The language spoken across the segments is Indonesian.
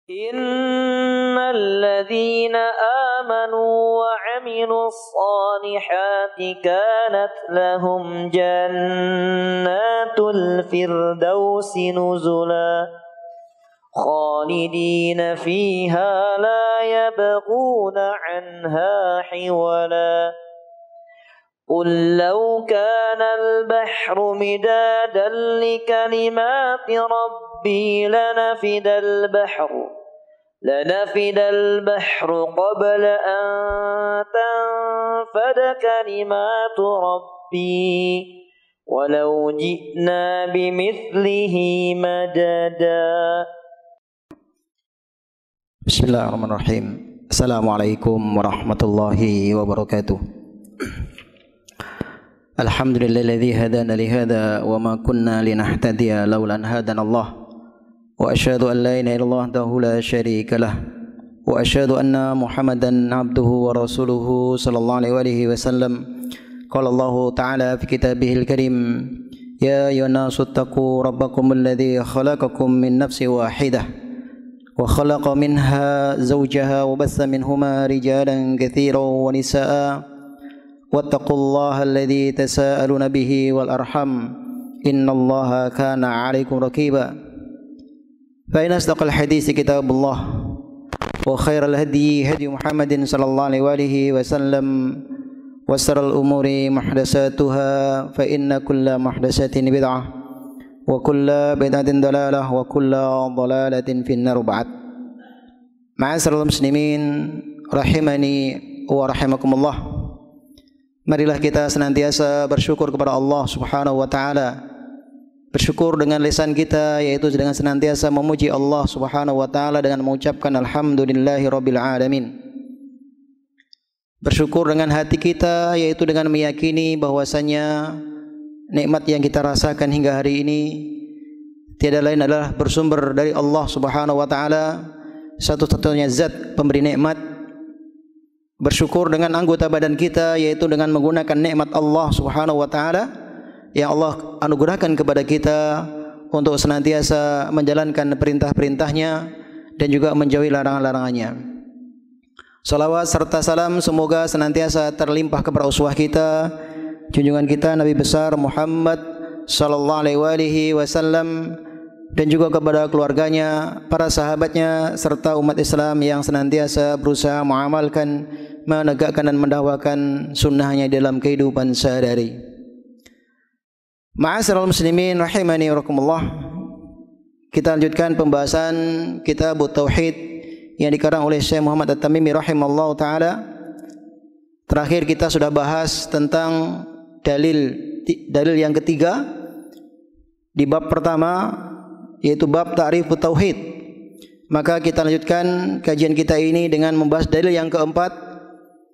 Innal ladzina amanu wa 'amilus solihati kanat lahum jannatul firdausi nuzula khalidina fiha la yabghuna 'anha hiwala. قل لو كان البحر مدادا لكلمات ربي لنفد البحر قبل أن تنفد كلمات ربي ولو جئنا بمثله مددا. بسم الله الرحمن الرحيم. السلام عليكم ورحمة الله وبركاته. Alhamdulillahilladzi hadana lihada wa ma kunna linahtadiya laula an hadana Allah wa asyhadu an la ilaha illallah wahdahu la syarika lah wa asyhadu anna Muhammadan abduhu wa rasuluhu sallallahu alaihi wasallam. Qala Allah ta'ala fi kitabihil karim ya ayyuhan nasu taqu rabbakumul ladzi khalaqakum min nafsin wahidah wa khalaqa minha zawjaha wa bassa minhuma rijalan katsiran wa nisaa'a واتقوا الله الذي تساءلون به والأرحم إن الله كان عليكم رقيبا فإن أصدق الحديث كتاب الله وخير الهدي هدي محمد صلى الله عليه وسلم وشر الأمور محدثاتها فإن كل محدثة بدعة وكل بدعة ضلالة وكل ضلالة في النار بعد. معاشر المسلمين rahimani wa rahimakumullah. Marilah kita senantiasa bersyukur kepada Allah Subhanahu wa taala. Bersyukur dengan lisan kita, yaitu dengan senantiasa memuji Allah Subhanahu wa taala dengan mengucapkan alhamdulillahirabbil alamin. Bersyukur dengan hati kita, yaitu dengan meyakini bahwasanya nikmat yang kita rasakan hingga hari ini tiada lain adalah bersumber dari Allah Subhanahu wa taala, satu-satunya zat pemberi nikmat. Bersyukur dengan anggota badan kita, yaitu dengan menggunakan nikmat Allah Subhanahu wa taala yang Allah anugerahkan kepada kita untuk senantiasa menjalankan perintah-perintahnya dan juga menjauhi larangan-larangannya. Salawat serta salam semoga senantiasa terlimpah kepada uswah kita, junjungan kita Nabi besar Muhammad sallallahu alaihi wasallam, dan juga kepada keluarganya, para sahabatnya, serta umat Islam yang senantiasa berusaha mengamalkan, menegakkan dan mendakwakan sunnahnya dalam kehidupan sehari-hari. Ma'asyiral muslimin rahimani wa rahimakumullah. Kita lanjutkan pembahasan kitab Tauhid yang dikarang oleh Syekh Muhammad At-Tamimi rahimallahu taala. Terakhir kita sudah bahas tentang dalil yang ketiga di bab pertama, yaitu bab ta'rif tauhid. Maka kita lanjutkan kajian kita ini dengan membahas dalil yang keempat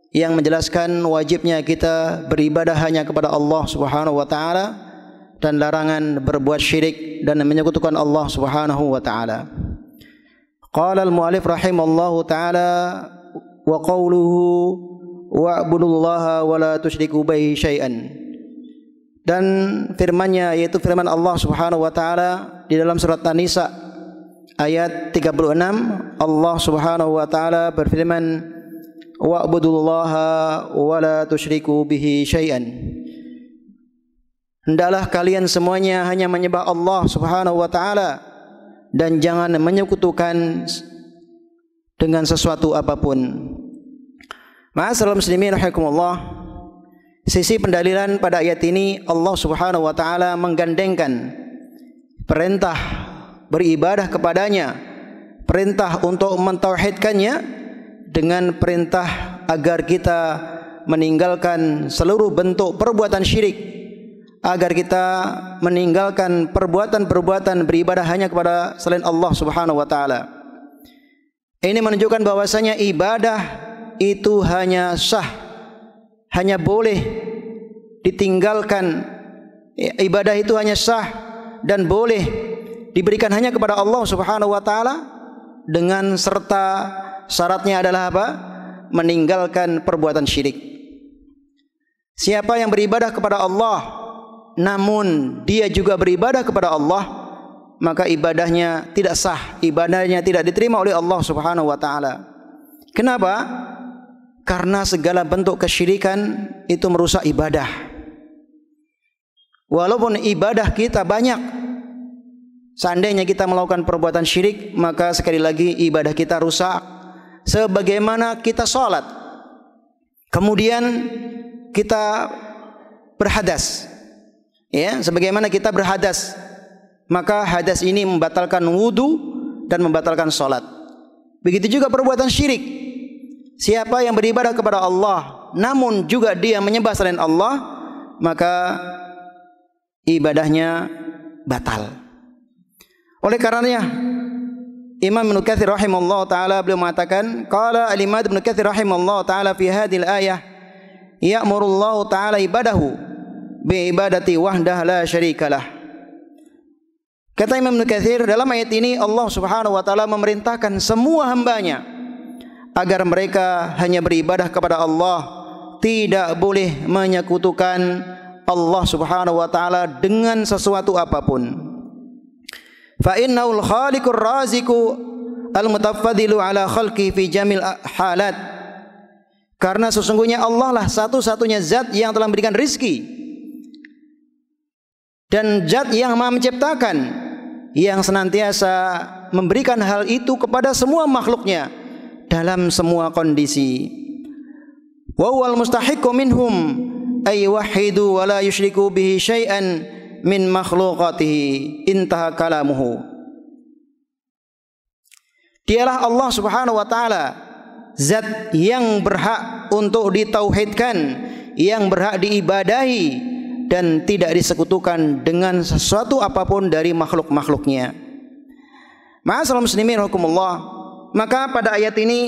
yang menjelaskan wajibnya kita beribadah hanya kepada Allah Subhanahu wa taala dan larangan berbuat syirik dan menyekutukan Allah Subhanahu wa taala. Qala al-mu'allif rahimallahu taala wa qawluhu wa'budullaha wa la tusyriku bihi syai'an. Dan firman-Nya, yaitu firman Allah Subhanahu wa taala di dalam surat An-Nisa ayat 36, Allah Subhanahu wa taala berfirman wa'budullaha wa la tusyriku bihi syai'an. Hendaklah kalian semuanya hanya menyembah Allah Subhanahu wa taala dan jangan menyekutukan dengan sesuatu apapun. Ma'asyiral muslimin rahimakumullah. Sisi pendalilan pada ayat ini, Allah Subhanahu wa taala menggandengkan perintah beribadah kepadanya, perintah untuk mentauhidkannya, dengan perintah agar kita meninggalkan seluruh bentuk perbuatan syirik, agar kita meninggalkan perbuatan-perbuatan beribadah hanya kepada selain Allah Subhanahu wa taala. Ini menunjukkan bahwasanya ibadah itu hanya sah, hanya boleh ditinggalkan. Ibadah itu hanya sah dan boleh diberikan hanya kepada Allah Subhanahu wa taala, dengan serta syaratnya adalah apa? Meninggalkan perbuatan syirik. Siapa yang beribadah kepada Allah namun dia juga beribadah kepada Allah, maka ibadahnya tidak sah, ibadahnya tidak diterima oleh Allah Subhanahu wa taala. Kenapa? Karena segala bentuk kesyirikan itu merusak ibadah. Walaupun ibadah kita banyak, seandainya kita melakukan perbuatan syirik, maka sekali lagi ibadah kita rusak. Sebagaimana kita sholat, kemudian kita berhadas, ya, sebagaimana kita berhadas, maka hadas ini membatalkan wudu dan membatalkan sholat. Begitu juga perbuatan syirik. Siapa yang beribadah kepada Allah namun juga dia menyembah selain Allah, maka ibadahnya batal. Oleh karenanya Imam Ibnu Katsir rahimahullah taala beliau mengatakan, qala al-Imam Ibnu Katsir rahimahullah taala fi hadhil ayah ya'murullahu taala ibadahu bi ibadati wahdah la syarikalah. Kata Imam Ibnu Katsir, dalam ayat ini Allah Subhanahu wa taala memerintahkan semua hambanya agar mereka hanya beribadah kepada Allah, tidak boleh menyekutukan Allah Subhanahu wa taala dengan sesuatu apapun. Fa innahu al-khaliqur raziqu al-mutafaddhilu ala khalqi fi jamil halat. Karena sesungguhnya Allah lah satu-satunya zat yang telah memberikan rizki dan zat yang Maha menciptakan, yang senantiasa memberikan hal itu kepada semua makhluknya dalam semua kondisi. Wa huwal mustahiqqu minhum ay wahidu wa la yusyriku bihi syai'an min makhluqatihi. Intaha kalamuhu. Dialah Allah Subhanahu wa taala zat yang berhak untuk ditauhidkan, yang berhak diibadahi dan tidak disekutukan dengan sesuatu apapun dari makhluk-makhluknya. Ma'asyiral muslimin rahimakumullah, maka pada ayat ini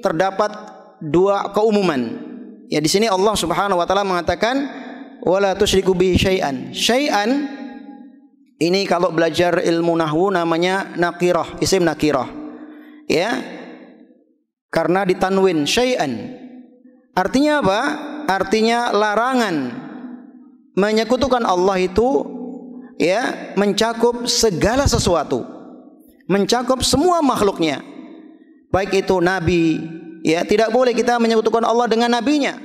terdapat dua keumuman. Ya, di sini Allah Subhanahu wa taala mengatakan wala tusyriku bihi syai'an. Syai'an ini kalau belajar ilmu nahwu namanya nakirah, isim nakirah. Ya. Karena ditanwin syai'an. Artinya apa? Artinya larangan. Menyekutukan Allah itu ya mencakup segala sesuatu. Mencakup semua makhluknya. Baik itu nabi, ya, tidak boleh kita menyekutukan Allah dengan nabinya.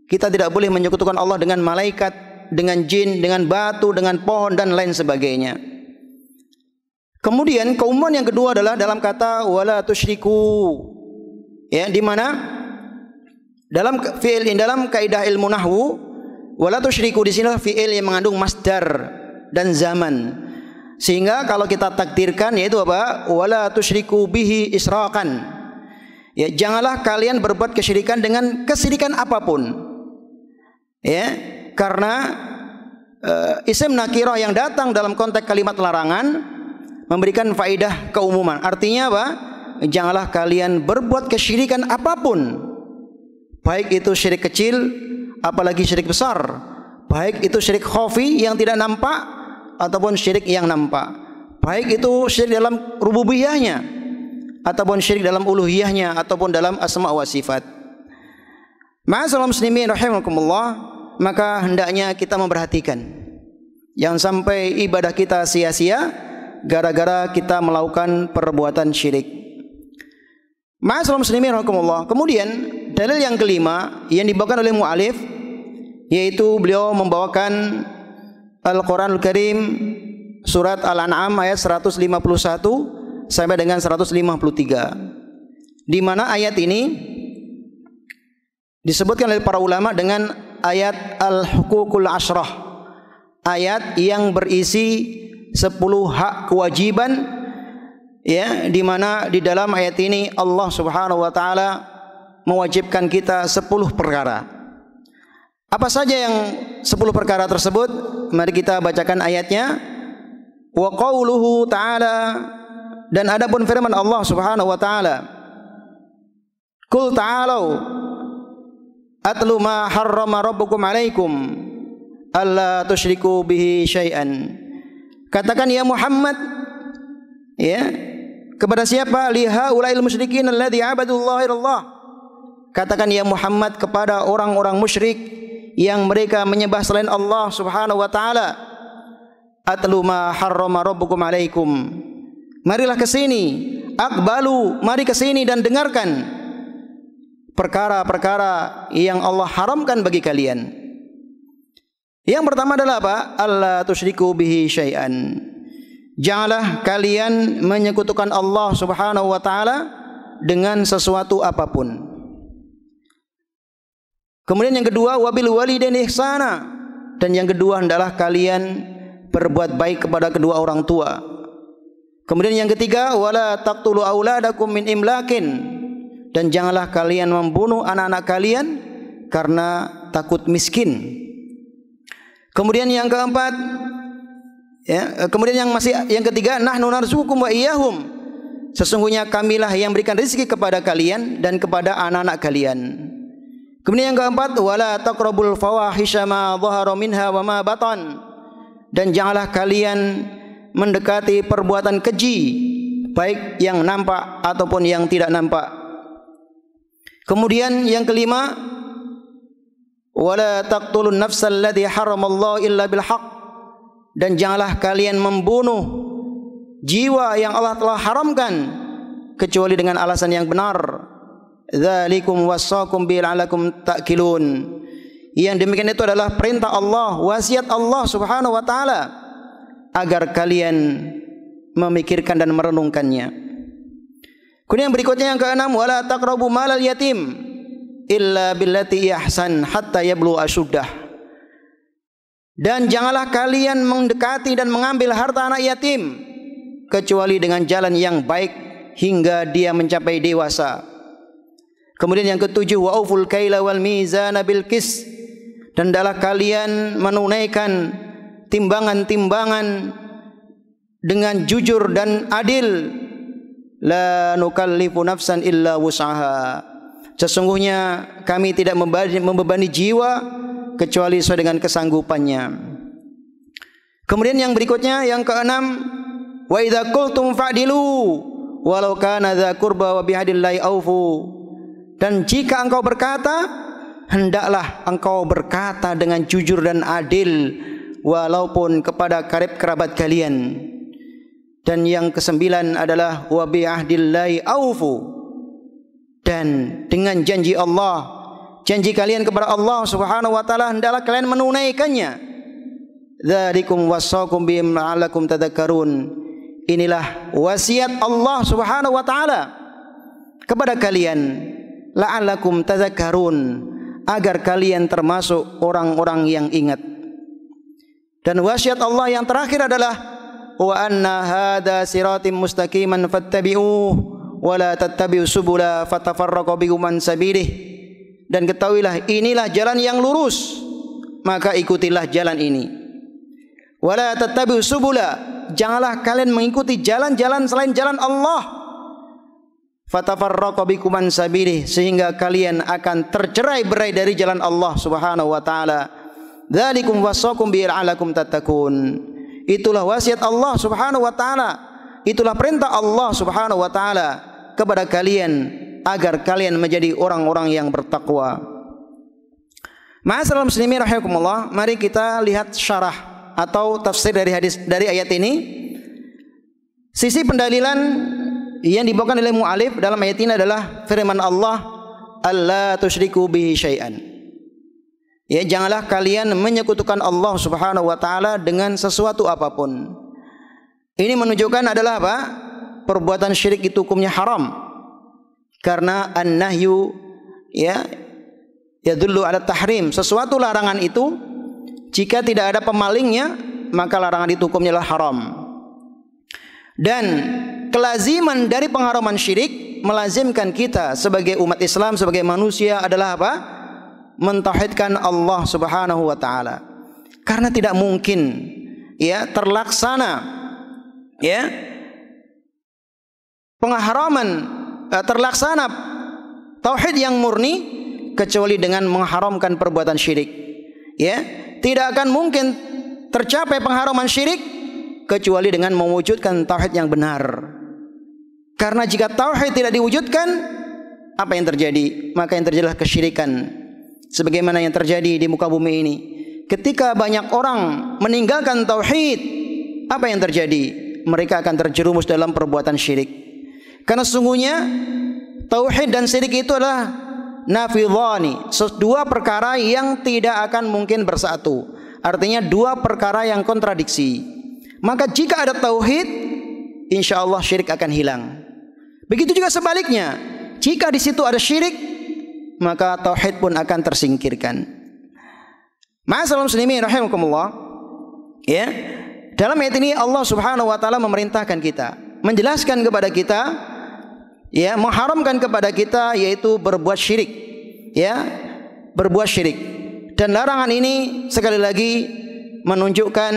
Kita tidak boleh menyekutukan Allah dengan malaikat, dengan jin, dengan batu, dengan pohon dan lain sebagainya. Kemudian keumuman yang kedua adalah dalam kata wala tusyriku. Ya, di mana dalam fi'il dalam kaidah ilmu nahwu wala tusyriku di sini fi'il yang mengandung masdar dan zaman. Sehingga kalau kita takdirkan yaitu apa? Wala tusyriku bihi israqan. Ya, janganlah kalian berbuat kesyirikan dengan kesyirikan apapun. Ya, karena isim nakirah yang datang dalam konteks kalimat larangan memberikan faedah keumuman. Artinya apa? Janganlah kalian berbuat kesyirikan apapun. Baik itu syirik kecil, apalagi syirik besar. Baik itu syirik khafi yang tidak nampak ataupun syirik yang nampak. Baik itu syirik dalam rububiyahnya ataupun syirik dalam uluhiyahnya ataupun dalam asma wa sifat. Ma'asyiral muslimin rahimakumullah, maka hendaknya kita memperhatikan jangan sampai ibadah kita sia-sia gara-gara kita melakukan perbuatan syirik. Ma'asyiral muslimin rahimakumullah. Kemudian dalil yang kelima yang dibawakan oleh mu'alif, yaitu beliau membawakan Al-Quranul Karim surat Al-An'am ayat 151 sampai dengan 153, di mana ayat ini disebutkan oleh para ulama dengan ayat al-huququl asyrah, ayat yang berisi 10 hak kewajiban, ya, di mana di dalam ayat ini Allah Subhanahu wa taala mewajibkan kita 10 perkara. Apa saja yang 10 perkara tersebut? Mari kita bacakan ayatnya. Wa qauluhu ta'ala, dan adapun firman Allah Subhanahu wa taala, Qul ta'alau atlu ma harrama rabbukum alaikum alla tusyriku bihi syai'an. Katakan ya Muhammad, ya, kepada siapa? Liha ulail musyrikin alladzi abadullah illallah. Katakan ya Muhammad kepada orang-orang musyrik yang mereka menyembah selain Allah Subhanahu wa taala. atlu ma harrama rabbukum alaikum. Marilah ke sini, aqbalu, mari ke sini dan dengarkan perkara-perkara yang Allah haramkan bagi kalian. Yang pertama adalah apa? Allah tusyriku bihi syai'an. Janganlah kalian menyekutukan Allah Subhanahu wa taala dengan sesuatu apapun. Kemudian yang kedua, wabil walidaini ihsana. Dan yang kedua hendaklah kalian berbuat baik kepada kedua orang tua. Kemudian yang ketiga, wala taqtulu auladakum min imlakin. Dan janganlah kalian membunuh anak-anak kalian karena takut miskin. Kemudian yang keempat, kemudian yang ketiga, nahnu narzuqukum wa iyyahum. Sesungguhnya kamilah yang berikan rezeki kepada kalian dan kepada anak-anak kalian. Kemudian yang keempat, wala taqrabul fawahisha ma dhahara minha wa ma batan. Dan janganlah kalian mendekati perbuatan keji, baik yang nampak ataupun yang tidak nampak. Kemudian yang kelima, wala taqtulun nafsal ladzi haramallahu illa bil haqq. Dan janganlah kalian membunuh jiwa yang Allah telah haramkan kecuali dengan alasan yang benar. Dzalikum wasaqum bi la'allakum ta'qilun. Yang demikian itu adalah perintah Allah, wasiat Allah Subhanahu wa taala agar kalian memikirkan dan merenungkannya. Kemudian yang berikutnya yang keenam, wala taqrabu malal yatim illa billati ihsan hatta yablu asyuddah. Dan janganlah kalian mendekati dan mengambil harta anak yatim kecuali dengan jalan yang baik hingga dia mencapai dewasa. Kemudian yang ketujuh, wa auful kaila wal mizana bil qis. Dan hendaklah kalian menunaikan timbangan-timbangan dengan jujur dan adil. La nukallifu nafsan illa wus'aha. Sesungguhnya kami tidak membebani jiwa kecuali sesuai dengan kesanggupannya. Kemudian yang berikutnya yang keenam, wa idza qultum fa'dilu walau kana dza qurba wa bihadillahi aufu. Dan jika engkau berkata, hendaklah engkau berkata dengan jujur dan adil walaupun kepada karib kerabat kalian. Dan yang kesembilan adalah wa bi ahdillahi aufu. Dan dengan janji Allah, janji kalian kepada Allah Subhanahu wa taala hendaklah kalian menunaikannya. Dzalikum wasaqum bihim la'allakum tadhakkarun. Inilah wasiat Allah Subhanahu wa taala kepada kalian, la'allakum tadhakkarun, agar kalian termasuk orang-orang yang ingat. Dan wasiat Allah yang terakhir adalah wa anna hadza siratim mustaqiman fattabi'uh wa la tattabi'us subula fatafarraqu bikum an sabilih. Dan ketahuilah inilah jalan yang lurus, maka ikutilah jalan ini. Wa la tattabi'us subula, janganlah kalian mengikuti jalan-jalan selain jalan Allah. Fatafarraqu bikum an sabilih, sehingga kalian akan tercerai-berai dari jalan Allah Subhanahu wa taala. Dzalikum wasaqum bi la'allakum tattaqun. Itulah wasiat Allah Subhanahu wa taala, itulah perintah Allah Subhanahu wa taala kepada kalian agar kalian menjadi orang-orang yang bertakwa. Ma'asyiral muslimin rahimakumullah, mari kita lihat syarah atau tafsir dari ayat ini. Sisi pendalilan yang dibawakan oleh mu'alif dalam ayat ini adalah firman Allah, alla tusyriku bihi syai'an. Ya, janganlah kalian menyekutukan Allah Subhanahu wa taala dengan sesuatu apapun. Ini menunjukkan adalah apa? Perbuatan syirik itu hukumnya haram. Karena an-nahyu yadullu ala tahrim. Sesuatu larangan itu jika tidak ada pemalingnya, maka larangan itu hukumnya adalah haram. Dan kelaziman dari pengharaman syirik melazimkan kita sebagai umat Islam, sebagai manusia adalah apa? Mentauhidkan Allah Subhanahu wa taala. Karena tidak mungkin terlaksana pengharaman terlaksana tauhid yang murni kecuali dengan mengharamkan perbuatan syirik. Tidak akan mungkin tercapai pengharaman syirik kecuali dengan mewujudkan tauhid yang benar. Karena jika tauhid tidak diwujudkan, apa yang terjadi? Maka yang terjadilah kesyirikan. Sebagaimana yang terjadi di muka bumi ini. Ketika banyak orang meninggalkan tauhid, apa yang terjadi? Mereka akan terjerumus dalam perbuatan syirik. Karena sesungguhnya tauhid dan syirik itu adalah nafidhani, dua perkara yang tidak akan mungkin bersatu. Artinya dua perkara yang kontradiksi. Maka jika ada tauhid, insya Allah syirik akan hilang. Begitu juga sebaliknya, jika di situ ada syirik, maka tauhid pun akan tersingkirkan. Ma'asyiral muslimin rahimakumullah. Ya, dalam ayat ini Allah Subhanahu wa taala memerintahkan kita, menjelaskan kepada kita, ya, mengharamkan kepada kita yaitu berbuat syirik. Ya, berbuat syirik. Dan larangan ini sekali lagi menunjukkan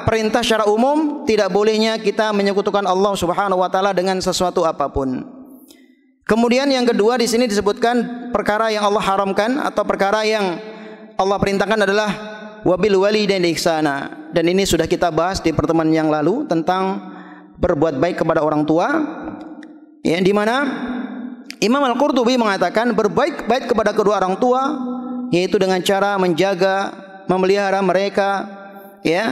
perintah secara umum tidak bolehnya kita menyekutukan Allah Subhanahu wa taala dengan sesuatu apapun. Kemudian yang kedua di sini disebutkan perkara yang Allah haramkan atau perkara yang Allah perintahkan adalah wabil walidaini ihsana. Dan ini sudah kita bahas di pertemuan yang lalu tentang berbuat baik kepada orang tua. Ya, di mana Imam Al-Qurtubi mengatakan berbuat baik kepada kedua orang tua yaitu dengan cara menjaga, memelihara mereka, ya.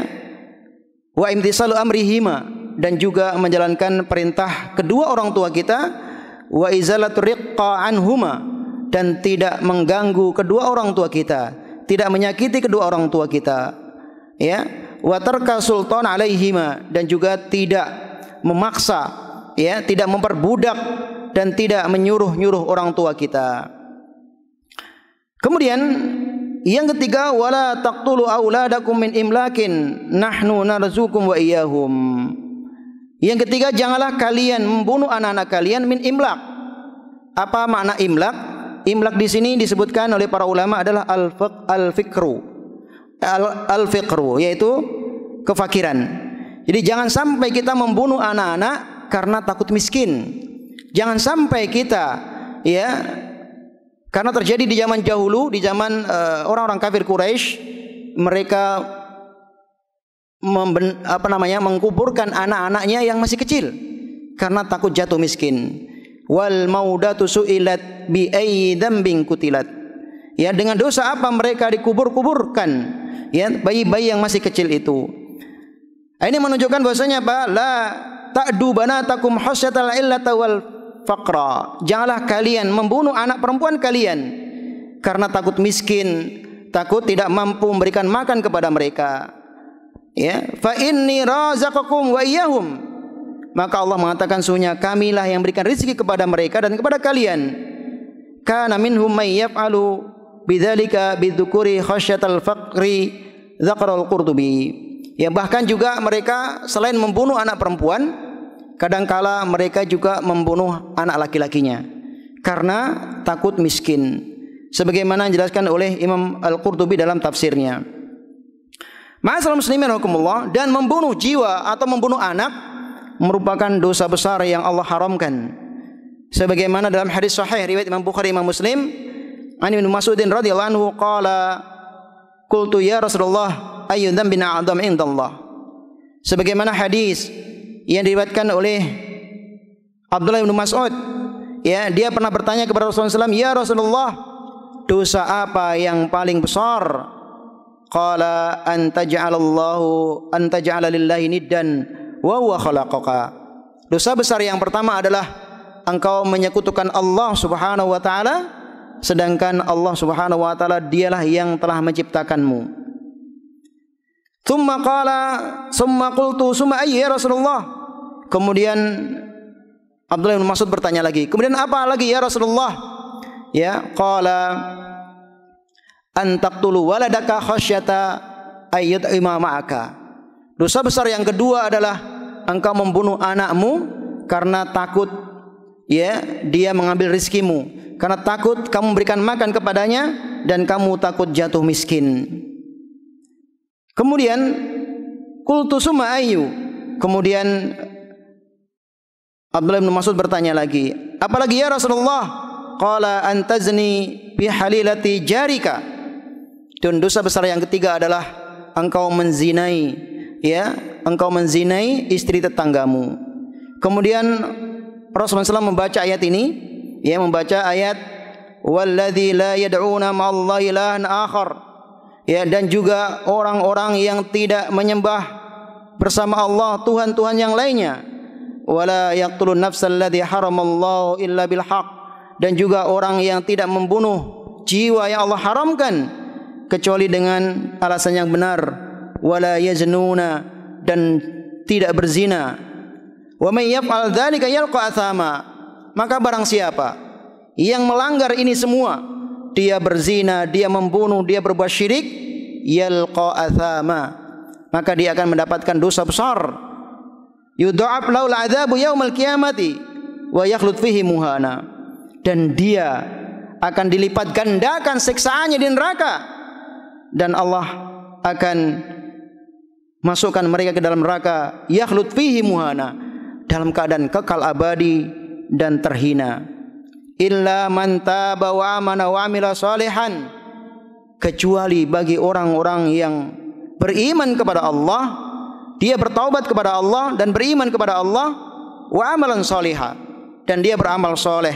Wa imtisalu amrihima, dan juga menjalankan perintah kedua orang tua kita. Wa izalatur riqqa anhuma, dan tidak mengganggu kedua orang tua kita, tidak menyakiti kedua orang tua kita, ya. Wa tarka sultan alaihima, dan juga tidak memaksa, ya, tidak memperbudak dan tidak menyuruh-nyuruh orang tua kita. Kemudian yang ketiga, wala taqtulu auladakum min imlakin nahnu narzukum wa iyyahum. Yang ketiga, janganlah kalian membunuh anak-anak kalian min imlak. Apa makna imlak? Imlak di sini disebutkan oleh para ulama adalah al-fiqru, yaitu kefakiran. Jadi jangan sampai kita membunuh anak-anak karena takut miskin. Jangan sampai kita, ya, karena terjadi di zaman dahulu, di zaman orang-orang kafir Quraisy, mereka mengkuburkan anak-anaknya yang masih kecil karena takut jatuh miskin. Wal maudatu su'ilat bi ayyi dzambin kutilat. Ya, dengan dosa apa mereka dikubur-kuburkan? Ya, bayi-bayi yang masih kecil itu. Ini menunjukkan bahwasanya apa? La ta'du banatakum hasyatal illata wal faqra. Janganlah kalian membunuh anak perempuan kalian karena takut miskin, takut tidak mampu memberikan makan kepada mereka. Ya, fa inni razaqakum wa iyyahum. Maka Allah mengatakan sungguhnya kamilah yang berikan rezeki kepada mereka dan kepada kalian. Kana minhum may yaf'alu bidzalika bidzukuri khasyatal faqri, dzakarul Qurtubi. Ya, bahkan juga mereka selain membunuh anak perempuan, kadangkala mereka juga membunuh anak laki-lakinya karena takut miskin. Sebagaimana dijelaskan oleh Imam Al-Qurtubi dalam tafsirnya. Ma'asyiral muslimin rahimakumullah, dan membunuh jiwa atau membunuh anak merupakan dosa besar yang Allah haramkan. Sebagaimana dalam hadis sahih riwayat Imam Bukhari Imam Muslim, an Ibnu Mas'udin radhiyallahu anhu qala qultu ya Rasulullah ayyu dzambin a'dzam indallah. Sebagaimana hadis yang diriwayatkan oleh Abdullah bin Mas'ud, ya, dia pernah bertanya kepada Rasulullah SAW, ya Rasulullah, dosa apa yang paling besar? Qala an taj'ala lillahi niddan wa huwa khalaqaka. Dosa besar yang pertama adalah engkau menyekutukan Allah Subhanahu wa taala sedangkan Allah Subhanahu wa taala dialah yang telah menciptakanmu. Tsumma qala summa qultu summa ayya Rasulullah. Kemudian Abdullah bin Mas'ud bertanya lagi, kemudian apa lagi ya Rasulullah? Ya, qala an taqtulu waladaka khasyata ayyut'ima ma'aka. Dosa besar yang kedua adalah engkau membunuh anakmu karena takut, ya, dia mengambil rizkimu, karena takut kamu memberikan makan kepadanya dan kamu takut jatuh miskin. Kemudian qultu summa ayyu. Kemudian Abdullah bin Mas'ud bertanya lagi, apalagi ya Rasulullah? Qala antazni bi halilati jarika. Dan dosa besar yang ketiga adalah engkau menzinai, ya, engkau menzinai istri tetanggamu. Kemudian Rasulullah SAW membaca ayat ini, ya, membaca ayat walladzi la yad'una ma'allahi ilahan akhar, ya, dan juga orang-orang yang tidak menyembah bersama Allah tuhan-tuhan yang lainnya. Wala yaqtulun nafsal ladzi haramallahu illa bil haqq, dan juga orang yang tidak membunuh jiwa yang Allah haramkan kecuali dengan alasan yang benar. Wala yaznuna, dan tidak berzina. Wa may yaf'al dzalika yalqa athama, maka barang siapa yang melanggar ini semua, dia berzina, dia membunuh, dia berbuat syirik, yalqa athama, maka dia akan mendapatkan dosa besar. Yudha'af lahu al'adzabu yaumal qiyamati wa yakhlud fihi muhana, dan dia akan dilipat gandakan siksaannya di neraka, dan Allah akan masukkan mereka ke dalam neraka, yakhlud fihi muhana, dalam keadaan kekal abadi dan terhina. Illa man taba wa amana wa amila salihan, kecuali bagi orang-orang yang beriman kepada Allah, dia bertaubat kepada Allah dan beriman kepada Allah, wa amalan salihah, dan dia beramal soleh.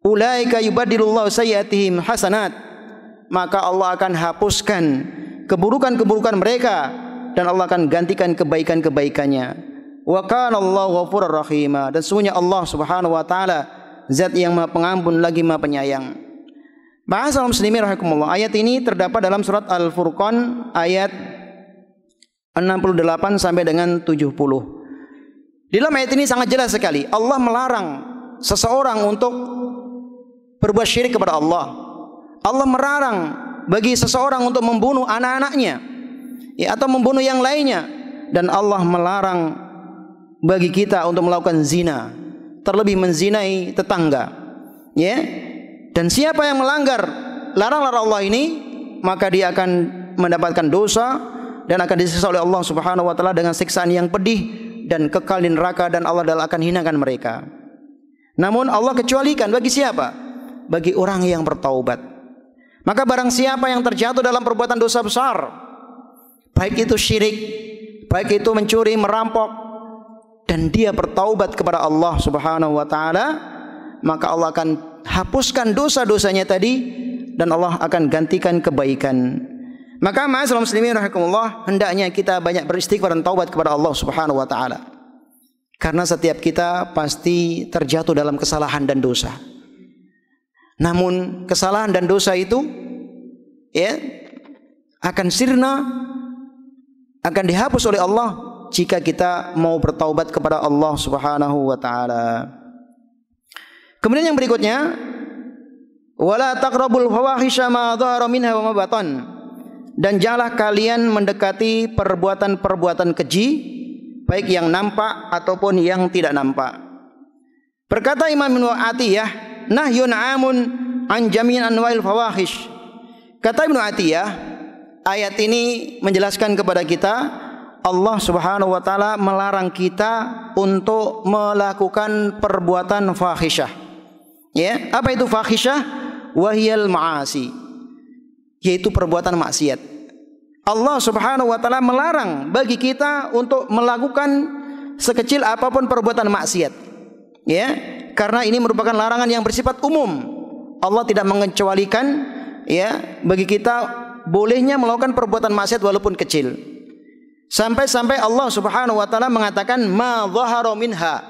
Ulaika yubaddilullahu sayyiatihim hasanat, maka Allah akan hapuskan keburukan-keburukan mereka dan Allah akan gantikan kebaikan-kebaikannya. Wa kana Allahu ghafurur rahima, dan sesungguhnya Allah Subhanahu wa taala zat yang Maha Pengampun lagi Maha Penyayang. Ma'asyiral muslimin rahimakumullah, ayat ini terdapat dalam surat Al-Furqan ayat 68 sampai dengan 70. Di dalam ayat ini sangat jelas sekali Allah melarang seseorang untuk berbuat syirik kepada Allah. Allah melarang bagi seseorang untuk membunuh anak-anaknya, ya, atau membunuh yang lainnya, dan Allah melarang bagi kita untuk melakukan zina, terlebih menzinai tetangga, ya. Dan siapa yang melanggar larang-larang Allah ini, maka dia akan mendapatkan dosa dan akan disiksa oleh Allah Subhanahu wa taala dengan siksaan yang pedih dan kekal di neraka, dan Allah akan hinakan mereka. Namun Allah kecualikan bagi siapa? Bagi orang yang bertaubat. Maka barang siapa yang terjatuh dalam perbuatan dosa besar, baik itu syirik, baik itu mencuri, merampok, dan dia bertaubat kepada Allah Subhanahu wa taala, maka Allah akan hapuskan dosa-dosanya tadi dan Allah akan gantikan kebaikan. Maka ma'asyiral muslimin rahimakumullah, hendaknya kita banyak beristighfar dan taubat kepada Allah Subhanahu wa taala. Karena setiap kita pasti terjatuh dalam kesalahan dan dosa. Namun kesalahan dan dosa itu, ya, akan sirna, akan dihapus oleh Allah jika kita mau bertaubat kepada Allah Subhanahu wa taala. Kemudian yang berikutnya, wala taqrabul fawahisha ma dhahara minha wa ma batan, dan janganlah kalian mendekati perbuatan-perbuatan keji, baik yang nampak ataupun yang tidak nampak. Berkata Imam Ibnu Atiyah, nahyun amun an jami'in anwa'il fawahish. Kata Ibnu Atiyah, ayat ini menjelaskan kepada kita Allah Subhanahu wa taala melarang kita untuk melakukan perbuatan fahisyah. Ya, apa itu fahisyah? Wahiyal ma'asi, yaitu perbuatan maksiat. Allah Subhanahu wa taala melarang bagi kita untuk melakukan sekecil apapun perbuatan maksiat. Ya, karena ini merupakan larangan yang bersifat umum. Allah tidak mengecualikan, ya, bagi kita bolehnya melakukan perbuatan maksiat walaupun kecil. Sampai-sampai Allah Subhanahu wa taala mengatakan ma dhahara minha,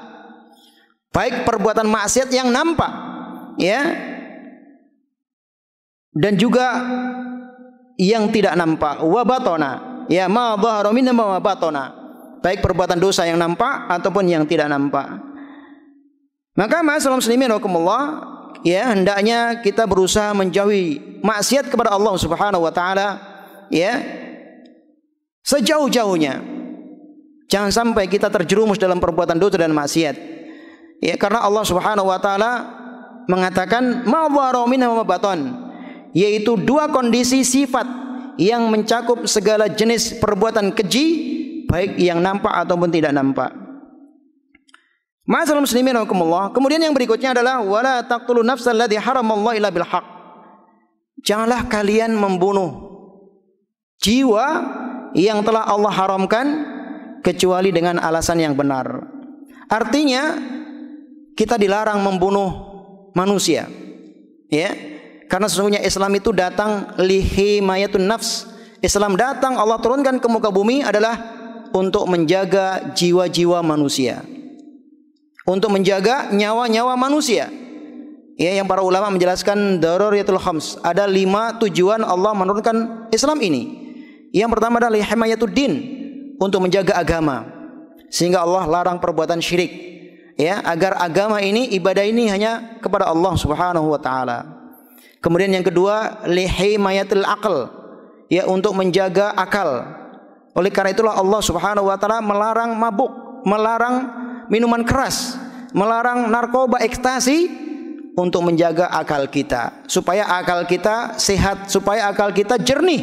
baik perbuatan maksiat yang nampak, ya, dan juga yang tidak nampak, wa batona, ya, ma dhahara minha wa batona, baik perbuatan dosa yang nampak ataupun yang tidak nampak. Maka ma'asyiral muslimin rahimakumullah, ya, hendaknya kita berusaha menjauhi maksiat kepada Allah Subhanahu wa taala, ya, sejauh-jauhnya. Jangan sampai kita terjerumus dalam perbuatan dosa dan maksiat. Ya, karena Allah Subhanahu wa taala mengatakan ma dhahara minha wa batan, yaitu dua kondisi sifat yang mencakup segala jenis perbuatan keji, baik yang nampak ataupun tidak nampak. Ma'asyiral muslimin rahimakumullah. Kemudian yang berikutnya adalah wala taqtulun nafsal ladzi haramallahu illa bil haqq. Janganlah kalian membunuh jiwa yang telah Allah haramkan kecuali dengan alasan yang benar. Artinya kita dilarang membunuh manusia, ya. Karena sesungguhnya Islam itu datang lihimayatun nafs. Islam datang, Allah turunkan ke muka bumi adalah untuk menjaga jiwa-jiwa manusia, untuk menjaga nyawa-nyawa manusia. Ya, yang para ulama menjelaskan daruriyatul khams, ada 5 tujuan Allah menurunkan Islam ini. Yang pertama adalah himayatud din, untuk menjaga agama, sehingga Allah larang perbuatan syirik, ya, agar agama ini, ibadah ini hanya kepada Allah Subhanahu wa taala. Kemudian yang kedua, lihimayatul aql, ya, untuk menjaga akal. Oleh karena itulah Allah Subhanahu wa taala melarang mabuk, melarang minuman keras, melarang narkoba, ekstasi, untuk menjaga akal kita, supaya akal kita sehat, supaya akal kita jernih.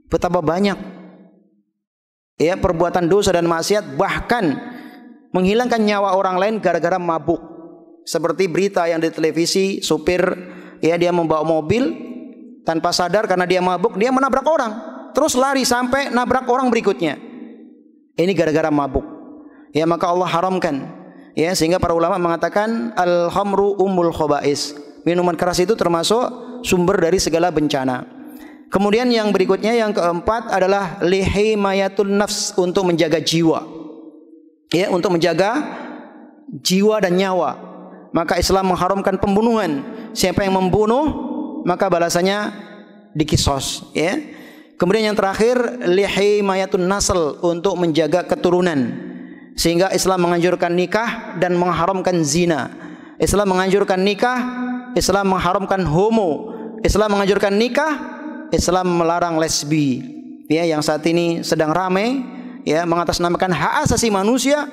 Betapa banyak, ya, perbuatan dosa dan maksiat, bahkan menghilangkan nyawa orang lain gara-gara mabuk. Seperti berita yang di televisi, supir, ya, dia membawa mobil tanpa sadar karena dia mabuk, dia menabrak orang, terus lari sampai nabrak orang berikutnya. Ini gara-gara mabuk. Ya, maka Allah haramkan. Ya, sehingga para ulama mengatakan al-khamru ummul khaba'is. Minuman keras itu termasuk sumber dari segala bencana. Kemudian yang berikutnya, yang keempat adalah lihimayatun nafs, untuk menjaga jiwa. Ya, untuk menjaga jiwa dan nyawa. Maka Islam mengharamkan pembunuhan. Siapa yang membunuh, maka balasannya dikisos, ya. Kemudian yang terakhir, lihimayatun nasl, untuk menjaga keturunan. Sehingga Islam menganjurkan nikah dan mengharamkan zina. Islam menganjurkan nikah, Islam mengharamkan homo. Islam menganjurkan nikah, Islam melarang lesbi. Ya, yang saat ini sedang ramai, ya, mengatasnamakan hak asasi manusia,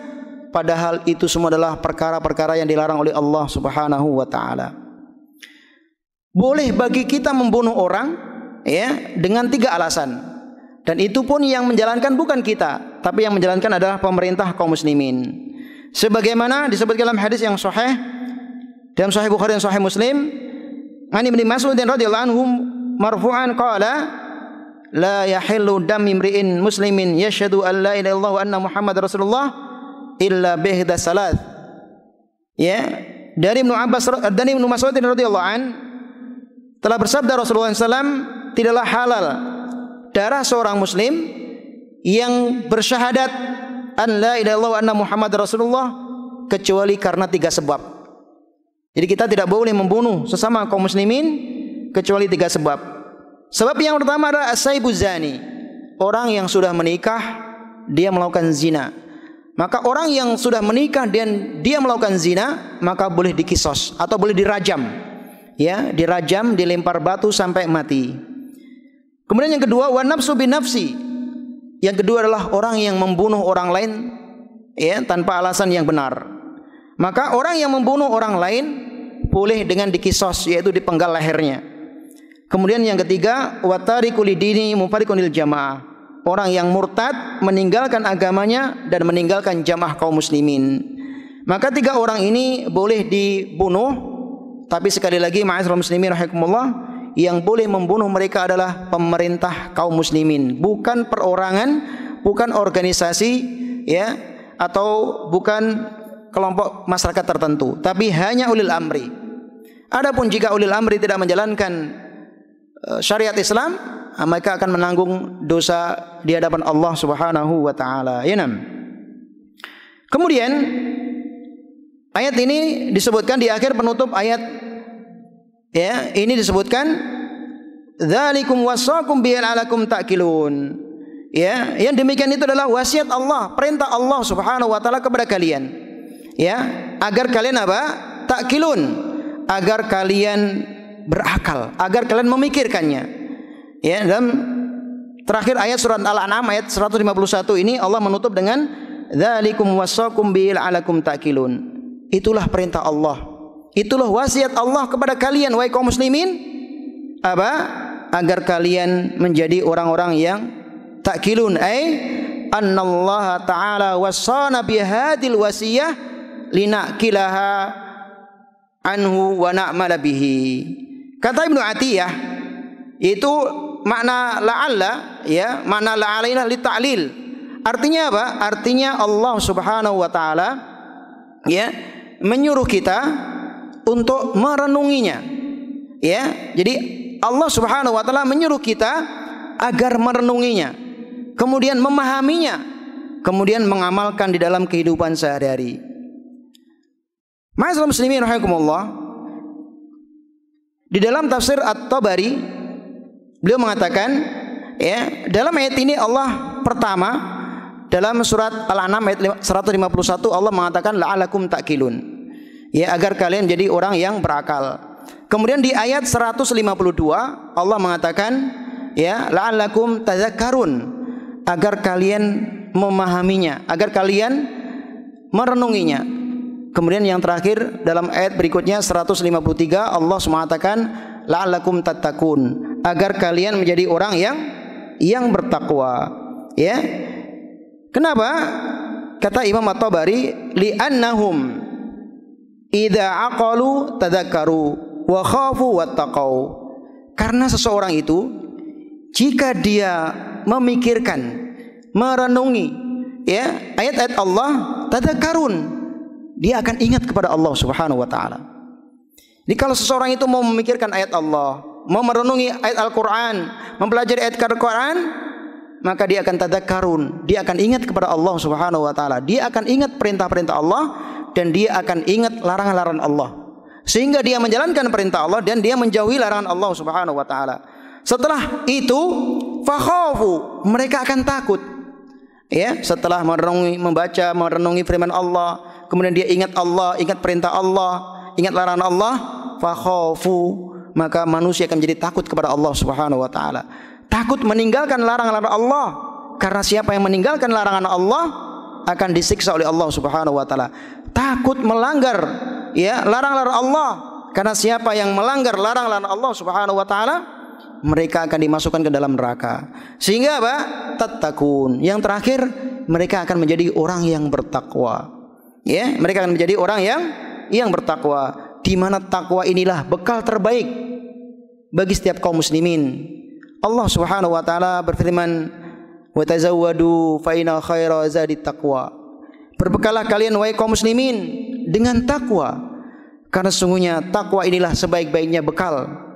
padahal itu semua adalah perkara-perkara yang dilarang oleh Allah Subhanahu wa taala. Boleh bagi kita membunuh orang, ya, dengan 3 alasan. Dan itu pun yang menjalankan bukan kita, tapi yang menjalankan adalah pemerintah kaum muslimin. Sebagaimana disebutkan dalam hadis yang sahih, dalam Sahih Bukhari dan Sahih Muslim, an Ibnu Mas'ud radhiyallahu anhu marfu'an qala, la yahillu dam imri'in muslimin yashhadu an la ilaha illallah wa anna Muhammadar Rasulullah illa bihda salat. Ya, dari Ibnu Abbas dan Ibnu Mas'ud radhiyallahu an telah bersabda Rasulullah SAW, tidaklah halal darah seorang muslim yang bersyahadat an la ilaha illallah wa anna Muhammadar Rasulullah kecuali karena 3 sebab. Jadi kita tidak boleh membunuh sesama kaum muslimin kecuali 3 sebab. Sebab yang pertama adalah as-saibuz zani, orang yang sudah menikah dia melakukan zina. Maka orang yang sudah menikah dan dia melakukan zina, maka boleh dikisos atau boleh dirajam. Ya, dirajam, dilempar batu sampai mati. Kemudian yang kedua, wa nafsu bin nafsi. Yang kedua adalah orang yang membunuh orang lain, ya, tanpa alasan yang benar. Maka orang yang membunuh orang lain boleh dengan dikisos, yaitu dipenggal lehernya. Kemudian yang ketiga, wa tariku lidini mufariqun lil jamaah. Orang yang murtad, meninggalkan agamanya dan meninggalkan jamaah kaum muslimin. Maka 3 orang ini boleh dibunuh. Tapi sekali lagi, ma'asyiral muslimin rahimakumullah, yang boleh membunuh mereka adalah pemerintah kaum muslimin, bukan perorangan, bukan organisasi, ya, atau bukan kelompok masyarakat tertentu, tapi hanya ulil amri. Adapun jika ulil amri tidak menjalankan syariat Islam, mereka akan menanggung dosa di hadapan Allah Subhanahu wa taala. Ya, kemudian ayat ini disebutkan di akhir penutup ayat, ya, ini disebutkan dzalikum wasaqum bihi la'allakum ta'qilun. Ya, yang demikian itu adalah wasiat Allah, perintah Allah Subhanahu wa taala kepada kalian. Ya, agar kalian apa? Ta'qilun, agar kalian berakal, agar kalian memikirkannya. Ya, dalam terakhir ayat surat Al-An'am ayat 151 ini Allah menutup dengan dzalikum wasaqum bihi la'allakum ta'qilun. Itulah perintah Allah. Itulah wasiat Allah kepada kalian wahai kaum muslimin, apa? Agar kalian menjadi orang-orang yang ta'qilun, ai annallaha ta'ala wasana bihadil wasiyah linaqilaha anhu wa na'mala bihi. Kata Ibnu Atiyah, itu makna la'alla, ya, makna la'alaina li ta'lil. Artinya apa? Artinya Allah Subhanahu wa taala, ya, menyuruh kita untuk merenunginya, Ya, jadi Allah Subhanahu wa taala menyuruh kita agar merenunginya, kemudian memahaminya, kemudian mengamalkan di dalam kehidupan sehari-hari. Ma'asyiral muslimin rahimakumullah, di dalam tafsir At-Tabari beliau mengatakan, ya, dalam ayat ini Allah pertama dalam surat Al-An'am ayat 151 Allah mengatakan la'alakum ta'qilun, ya, agar kalian jadi orang yang berakal. Kemudian di ayat 152 Allah mengatakan, ya, la'alakum tadzakkarun, agar kalian memahaminya, agar kalian merenunginya. Kemudian yang terakhir dalam ayat berikutnya 153 Allah mengatakan la'alakum tattaqun, agar kalian menjadi orang yang bertakwa. Ya. Kenapa? Kata Imam At-Tabari, li'annahum idza aqalu tadzakkaru wa khafu wattaqau. Karena seseorang itu jika dia memikirkan, merenungi, ya, ayat-ayat Allah, tadzakkarun, dia akan ingat kepada Allah Subhanahu wa taala. Jadi kalau seseorang itu mau memikirkan ayat Allah, mau merenungi ayat Al-Qur'an, mempelajari ayat Al-Qur'an, maka dia akan tadzakkarun, dia akan ingat kepada Allah Subhanahu wa taala. Dia akan ingat perintah-perintah Allah dan dia akan ingat larangan-larangan Allah. Sehingga dia menjalankan perintah Allah dan dia menjauhi larangan Allah Subhanahu wa taala. Setelah itu fakhafu, mereka akan takut. Ya, setelah membaca, merenungi firman Allah, kemudian dia ingat Allah, ingat perintah Allah, ingat larangan Allah, fakhafu, maka manusia akan menjadi takut kepada Allah Subhanahu wa taala. Takut meninggalkan larangan-larangan Allah, karena siapa yang meninggalkan larangan Allah akan disiksa oleh Allah Subhanahu wa taala. Takut melanggar, ya, larangan-larangan Allah, karena siapa yang melanggar larangan-larangan Allah Subhanahu wa taala, mereka akan dimasukkan ke dalam neraka. Sehingga apa? Tattaqun. Yang terakhir, mereka akan menjadi orang yang bertakwa. Ya, mereka akan menjadi orang yang bertakwa. Di mana takwa inilah bekal terbaik bagi setiap kaum muslimin. Allah Subhanahu wa taala berfirman, "Wa tazawwadu fa inna khaira zadit taqwa." Berbekalah kalian wahai kaum muslimin dengan takwa, karena sesungguhnya takwa inilah sebaik-baiknya bekal.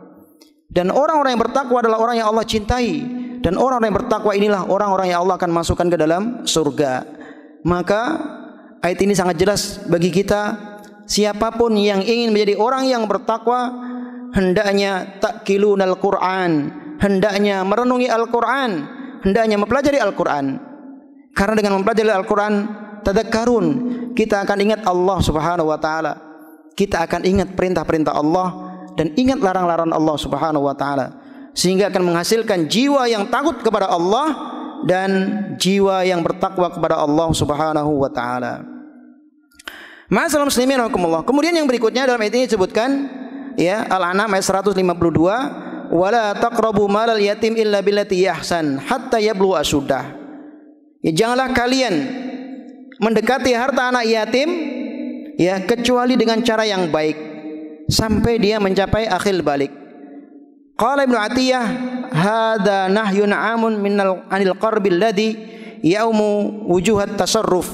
Dan orang-orang yang bertakwa adalah orang yang Allah cintai, dan orang-orang yang bertakwa inilah orang-orang yang Allah akan masukkan ke dalam surga. Maka ayat ini sangat jelas bagi kita, siapapun yang ingin menjadi orang yang bertakwa, hendaknya ta'qilunal Qur'an, hendaknya merenungi Al-Qur'an, hendaknya mempelajari Al-Qur'an. Karena dengan mempelajari Al-Qur'an, tadzakkarun, kita akan ingat Allah Subhanahu wa taala. Kita akan ingat perintah-perintah Allah dan ingat larangan-larangan Allah Subhanahu wa taala, sehingga akan menghasilkan jiwa yang takut kepada Allah dan jiwa yang bertakwa kepada Allah Subhanahu wa taala. Ma'asyiral muslimin rahimakumullah. Kemudian yang berikutnya dalam ayat ini disebutkan, ya, Al-An'am ayat 152, wala taqrabu malal yatim illa billati ahsan hatta yablugha ashuddah. Ya, janganlah kalian mendekati harta anak yatim, ya, kecuali dengan cara yang baik sampai dia mencapai akhil balik. Qala Ibnu Atiyah, hadza nahyun 'amun anil qarbil ladzi yaumu wujuhat tasarruf.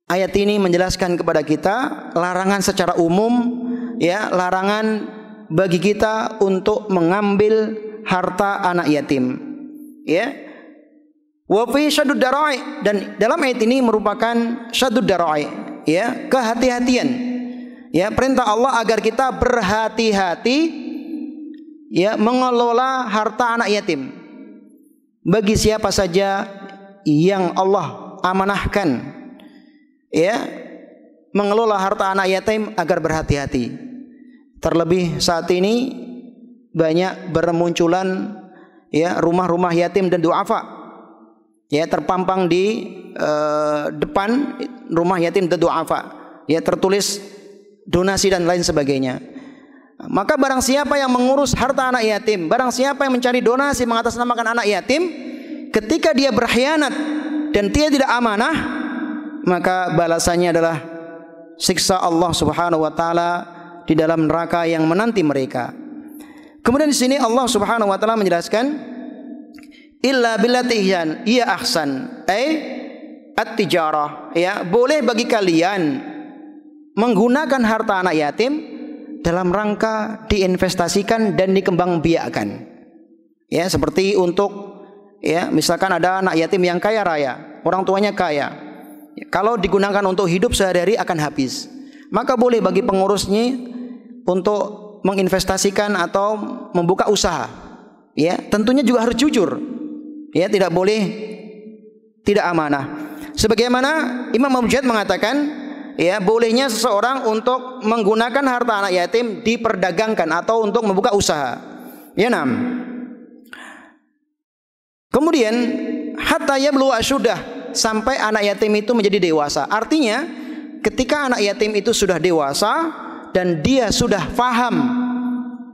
Ayat ini menjelaskan kepada kita larangan secara umum, ya, larangan bagi kita untuk mengambil harta anak yatim. Ya. Wa fi syaddud darai, dan dalam ayat ini merupakan syaddud darai, ya, kehati-hatian. Ya, perintah Allah agar kita berhati-hati, ya, mengelola harta anak yatim. Bagi siapa saja yang Allah amanahkan, ya, mengelola harta anak yatim, agar berhati-hati. Terlebih saat ini banyak bermunculan, ya, rumah-rumah yatim dan duafa, ya, terpampang di depan rumah yatim dan duafa, ya, tertulis donasi dan lain sebagainya. Maka barang siapa yang mengurus harta anak yatim, barang siapa yang mencari donasi mengatasnamakan anak yatim, ketika dia berkhianat dan dia tidak amanah, maka balasannya adalah siksa Allah Subhanahu wa taala di dalam neraka yang menanti mereka. Kemudian di sini Allah Subhanahu wa taala menjelaskan, illa billati hiya ahsan, at-tijarah, ya, boleh bagi kalian menggunakan harta anak yatim dalam rangka diinvestasikan dan dikembangbiakkan. Ya, seperti untuk misalkan ada anak yatim yang kaya raya, orang tuanya kaya. Kalau digunakan untuk hidup sehari-hari akan habis. Maka boleh bagi pengurusnya untuk menginvestasikan atau membuka usaha. Ya, tentunya juga harus jujur. Ya, tidak boleh tidak amanah. Sebagaimana Imam Mujahid mengatakan, bolehnya seseorang untuk menggunakan harta anak yatim diperdagangkan atau untuk membuka usaha. Ya, kemudian hatta yablugha asyuddah, sampai anak yatim itu menjadi dewasa. Artinya ketika anak yatim itu sudah dewasa dan dia sudah faham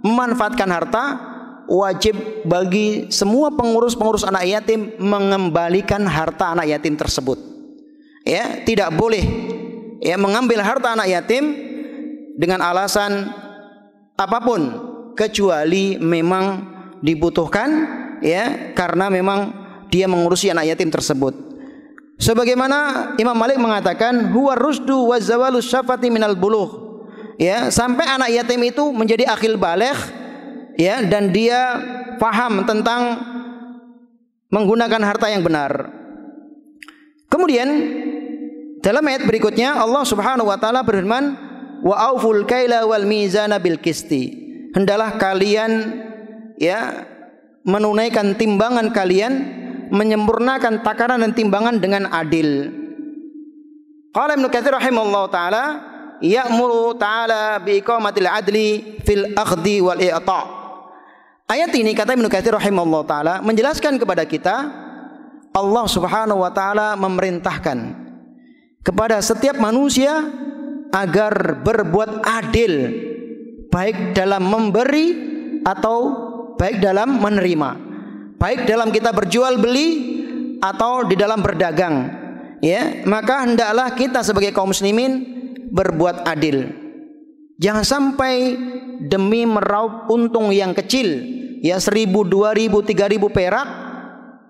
memanfaatkan harta, wajib bagi semua pengurus anak yatim mengembalikan harta anak yatim tersebut. Ya, tidak boleh mengambil harta anak yatim dengan alasan apapun kecuali memang dibutuhkan, karena memang dia mengurusi anak yatim tersebut. Sebagaimana Imam Malik mengatakan, huwa rusdu wa zawalus syafati minal bulugh. Sampai anak yatim itu menjadi akil baligh, dan dia paham tentang menggunakan harta yang benar. Kemudian dalam ayat berikutnya Allah Subhanahu wa taala berfirman, wa auful kaila wal mizana bil qisti. Hendaklah kalian menunaikan timbangan kalian, menyempurnakan takaran dan timbangan dengan adil. Qala Ibnu Katsir rahimahullahu taala, ya'muru ta'ala bi iqamatil adli fil akhdhi wal i'ta'. Ayat ini, kata Ibnu Katsir rahimahullahu taala, menjelaskan kepada kita Allah Subhanahu wa taala memerintahkan kepada setiap manusia agar berbuat adil, baik dalam memberi atau baik dalam menerima, baik dalam kita berjual beli atau di dalam berdagang. Maka hendaklah kita sebagai kaum muslimin berbuat adil. Jangan sampai demi meraup untung yang kecil, 1.000, 2.000, 3.000 perak,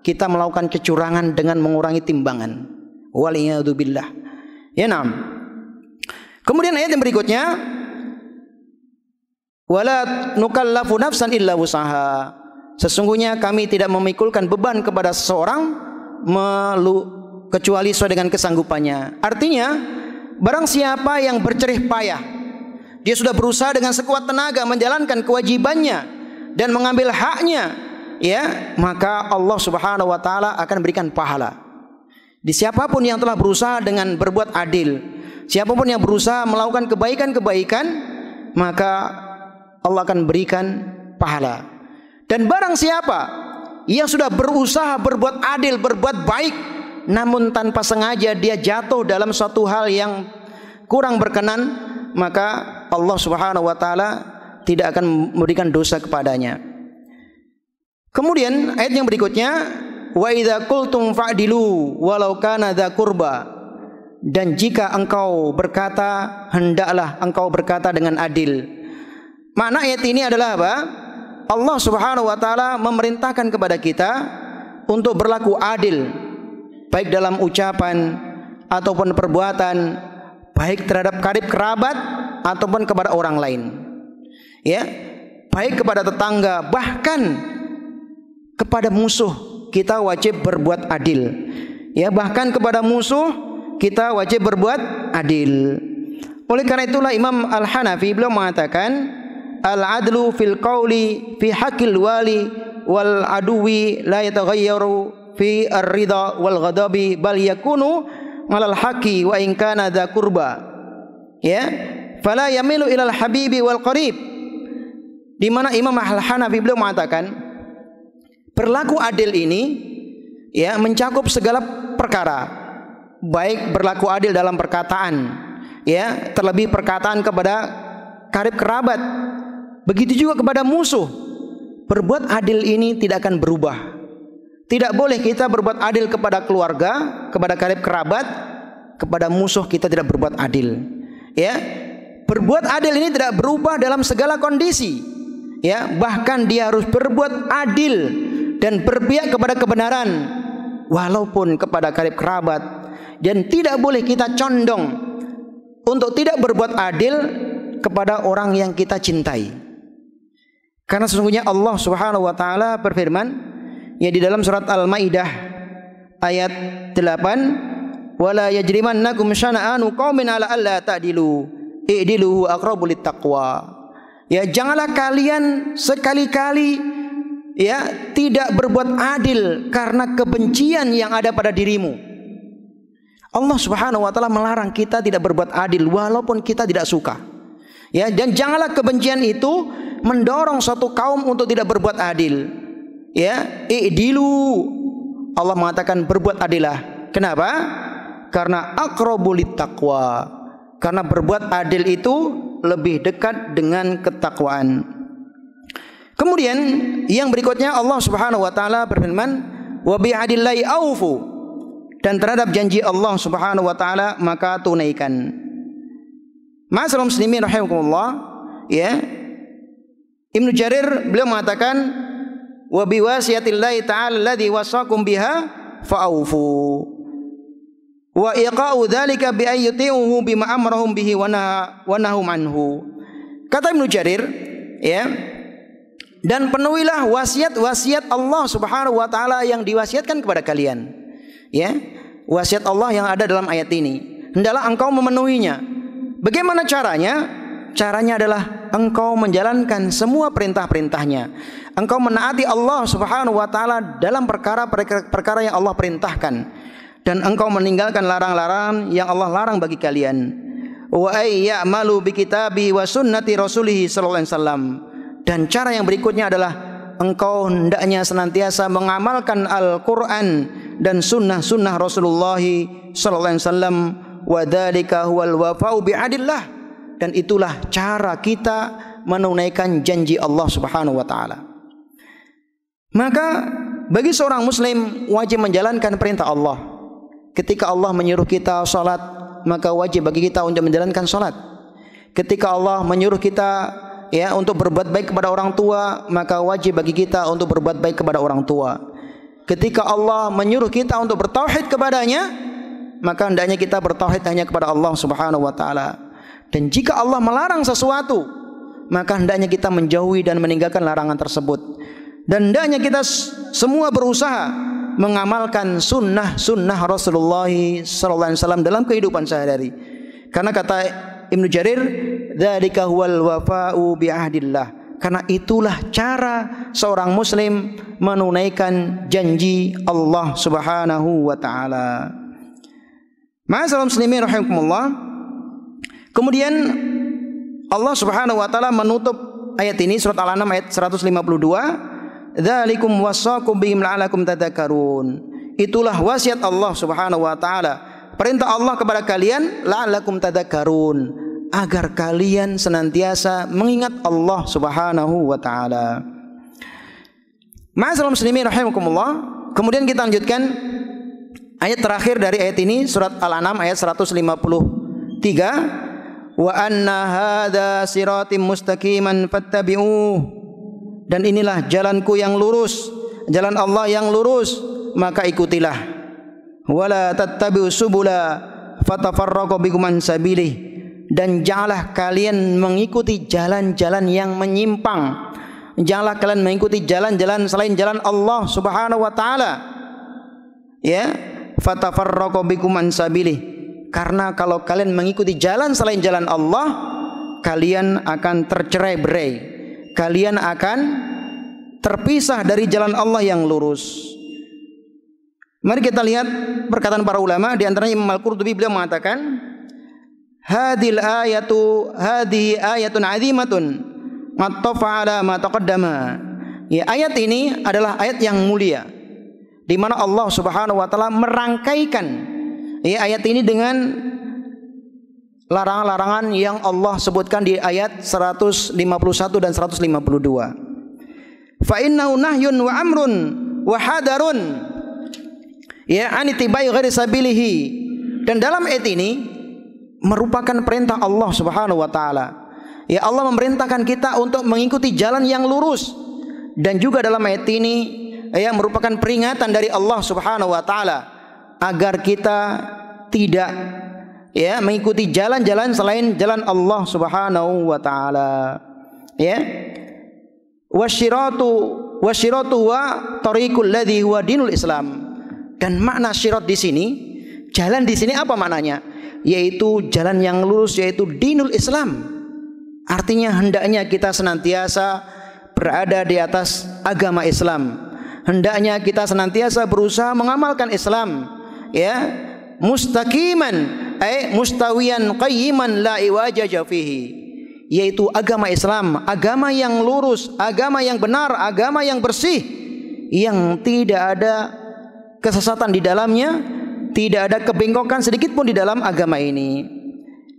kita melakukan kecurangan dengan mengurangi timbangan. Waliyadzubillah. Kemudian ayat yang berikutnya, wala nukallafu nafsan illa wusaha. Sesungguhnya kami tidak memikulkan beban kepada seseorang kecuali sesuai dengan kesanggupannya. Artinya, barang siapa yang berjerih payah, dia sudah berusaha dengan sekuat tenaga menjalankan kewajibannya dan mengambil haknya, maka Allah Subhanahu wa taala akan berikan pahala. Di siapapun yang telah berusaha dengan berbuat adil, siapapun yang berusaha melakukan kebaikan-kebaikan, maka Allah akan berikan pahala. Dan barang siapa yang sudah berusaha berbuat adil, berbuat baik, namun tanpa sengaja dia jatuh dalam suatu hal yang kurang berkenan, maka Allah Subhanahu wa taala tidak akan memberikan dosa kepadanya. Kemudian ayat yang berikutnya, wa idza qultum fa'dilu walau kana dza qurba. Dan jika engkau berkata, hendaklah engkau berkata dengan adil. Makna ayat ini adalah apa? Allah Subhanahu wa taala memerintahkan kepada kita untuk berlaku adil, baik dalam ucapan ataupun perbuatan, baik terhadap karib kerabat ataupun kepada orang lain. Baik kepada tetangga, bahkan kepada musuh kita wajib berbuat adil. Bahkan kepada musuh kita wajib berbuat adil. Oleh karena itulah Imam Al-Hanafi beliau mengatakan, al-adlu fil qawli fi haqqil wali wal aduwi la yataghayyaru fi ar-ridha wal ghadabi bal yakunu 'alal haqqi wa in kana dza qurba. Fala yamilu ilal habibi wal qarib. Di mana Imam Al-Hanafi beliau mengatakan, berlaku adil ini mencakup segala perkara, baik berlaku adil dalam perkataan, terlebih perkataan kepada karib kerabat, begitu juga kepada musuh. Berbuat adil ini tidak akan berubah. Tidak boleh kita berbuat adil kepada keluarga, kepada karib kerabat, kepada musuh kita tidak berbuat adil. Berbuat adil ini tidak berubah dalam segala kondisi. Bahkan dia harus berbuat adil dan berpihak kepada kebenaran walaupun kepada karib kerabat. Dan tidak boleh kita condong untuk tidak berbuat adil kepada orang yang kita cintai. Karena sesungguhnya Allah Subhanahu wa taala berfirman ya di dalam surat Al-Maidah ayat 8, wala yajrimannakum syana'anu qaumin ala alla ta'dilu i'dilu aqrabu littaqwa. Ya, janganlah kalian sekali-kali ya tidak berbuat adil karena kebencian yang ada pada dirimu. Allah Subhanahu wa taala melarang kita tidak berbuat adil walaupun kita tidak suka. Ya, dan janganlah kebencian itu mendorong suatu kaum untuk tidak berbuat adil. Ya, i'dilu. Allah mengatakan berbuat adillah. Kenapa? Karena aqrabu littaqwa. Karena berbuat adil itu lebih dekat dengan ketakwaan. Kemudian yang berikutnya Allah Subhanahu wa taala berfirman, "Wa bi'adillahi aufu." Dan terhadap janji Allah Subhanahu wa taala maka tunaikan. Ma'asyiral muslimin rahimakumullah, ya. Ibnu Jarir beliau mengatakan, "Wa biwasiyatillahi ta'ala alladhi wasaqum biha fa'aufu." Wa iqa'u dzalika bi ayyuti'uhu bima amarahum bihi wa nahum anhu. Kata Ibnu Jarir, ya, dan penuhilah wasiat-wasiat Allah Subhanahu wa taala yang diwasiatkan kepada kalian. Ya, wasiat Allah yang ada dalam ayat ini, hendaklah engkau memenuhinya. Bagaimana caranya? Caranya adalah engkau menjalankan semua perintah-perintahnya. Engkau menaati Allah Subhanahu wa taala dalam perkara yang Allah perintahkan. Dan engkau meninggalkan larang-larangan yang Allah larang bagi kalian. Wa ayyamalu bi kitabi wa sunnati rasulih sallallahu alaihi wasallam. Dan cara yang berikutnya adalah engkau hendaknya senantiasa mengamalkan Al-Qur'an dan sunnah-sunnah Rasulullah sallallahu alaihi wasallam. Wa dzalika huwal wafa'u bi'adillah. Dan itulah cara kita menunaikan janji Allah Subhanahu wa taala. Maka bagi seorang muslim wajib menjalankan perintah Allah. Ketika Allah menyuruh kita salat, maka wajib bagi kita untuk menjalankan salat. Ketika Allah menyuruh kita ya untuk berbuat baik kepada orang tua, maka wajib bagi kita untuk berbuat baik kepada orang tua. Ketika Allah menyuruh kita untuk bertauhid kepadanya, maka hendaknya kita bertauhid hanya kepada Allah Subhanahu wa taala. Dan jika Allah melarang sesuatu, maka hendaknya kita menjauhi dan meninggalkan larangan tersebut. Dan hendaknya kita semua berusaha mengamalkan sunnah-sunnah Rasulullah sallallahu alaihi wasallam dalam kehidupan sehari-hari. Karena kata Ibnu Jarir, dzalika huwal wafa'u bi'ahdillah. Karena itulah cara seorang muslim menunaikan janji Allah Subhanahu wa taala. Ma'asyiral muslimin rahimakumullah. Kemudian Allah Subhanahu wa taala menutup ayat ini surat Al-An'am ayat 152. Dzalikum wasaqum bihim la'alakum tadhakkarun. Itulah wasiat Allah Subhanahu wa taala. Perintah Allah kepada kalian la'alakum tadhakkarun, agar kalian senantiasa mengingat Allah Subhanahu wa taala. Ma'asyiral muslimin rahimakumullah. Kemudian kita lanjutkan ayat terakhir dari ayat ini surat Al-An'am ayat 153. Wa anna hadza siratim mustaqiman fattabi'uh. Dan inilah jalanku yang lurus, jalan Allah yang lurus, maka ikutilah. Wala tattabi'u subula fatafarraqu bikum an sabilih. Dan janganlah kalian mengikuti jalan-jalan yang menyimpang. Janganlah kalian mengikuti jalan-jalan selain jalan Allah Subhanahu wa taala. Ya, fatafarraqu bikum an sabilih. Karena kalau kalian mengikuti jalan selain jalan Allah, kalian akan tercerai-berai. Kalian akan terpisah dari jalan Allah yang lurus. Mari kita lihat perkataan para ulama. Di antaranya Imam Al-Qurtubi beliau mengatakan, hadhihi ayatun azimatun ngattafa ala ma taqaddama. Ya, ayat ini adalah ayat yang mulia, di mana Allah Subhanahu wa taala merangkaikan ya ayat ini dengan larangan-larangan yang Allah sebutkan di ayat 151 dan 152. Fa innahu nahyun wa amrun wa hadarun ya an ittiba'i ghairi sabilihi. Dan dalam ayat ini merupakan perintah Allah Subhanahu wa taala. Ya, Allah memerintahkan kita untuk mengikuti jalan yang lurus. Dan juga dalam ayat ini ya merupakan peringatan dari Allah Subhanahu wa taala agar kita tidak ya, mengikuti jalan-jalan selain jalan Allah Subhanahu wa taala. Ya. Wasyiratu wa tariqul ladzi huwa dinul Islam. Dan makna syirat di sini, jalan di sini apa maknanya? Yaitu jalan yang lurus, yaitu dinul Islam. Artinya hendaknya kita senantiasa berada di atas agama Islam. Hendaknya kita senantiasa berusaha mengamalkan Islam, ya, mustaqiman ay mustawiyan qayyiman la iwajaja fihi. Yaitu agama Islam, agama yang lurus, agama yang benar, agama yang bersih, yang tidak ada kesesatan di dalamnya, tidak ada kebengkokan sedikit pun di dalam agama ini.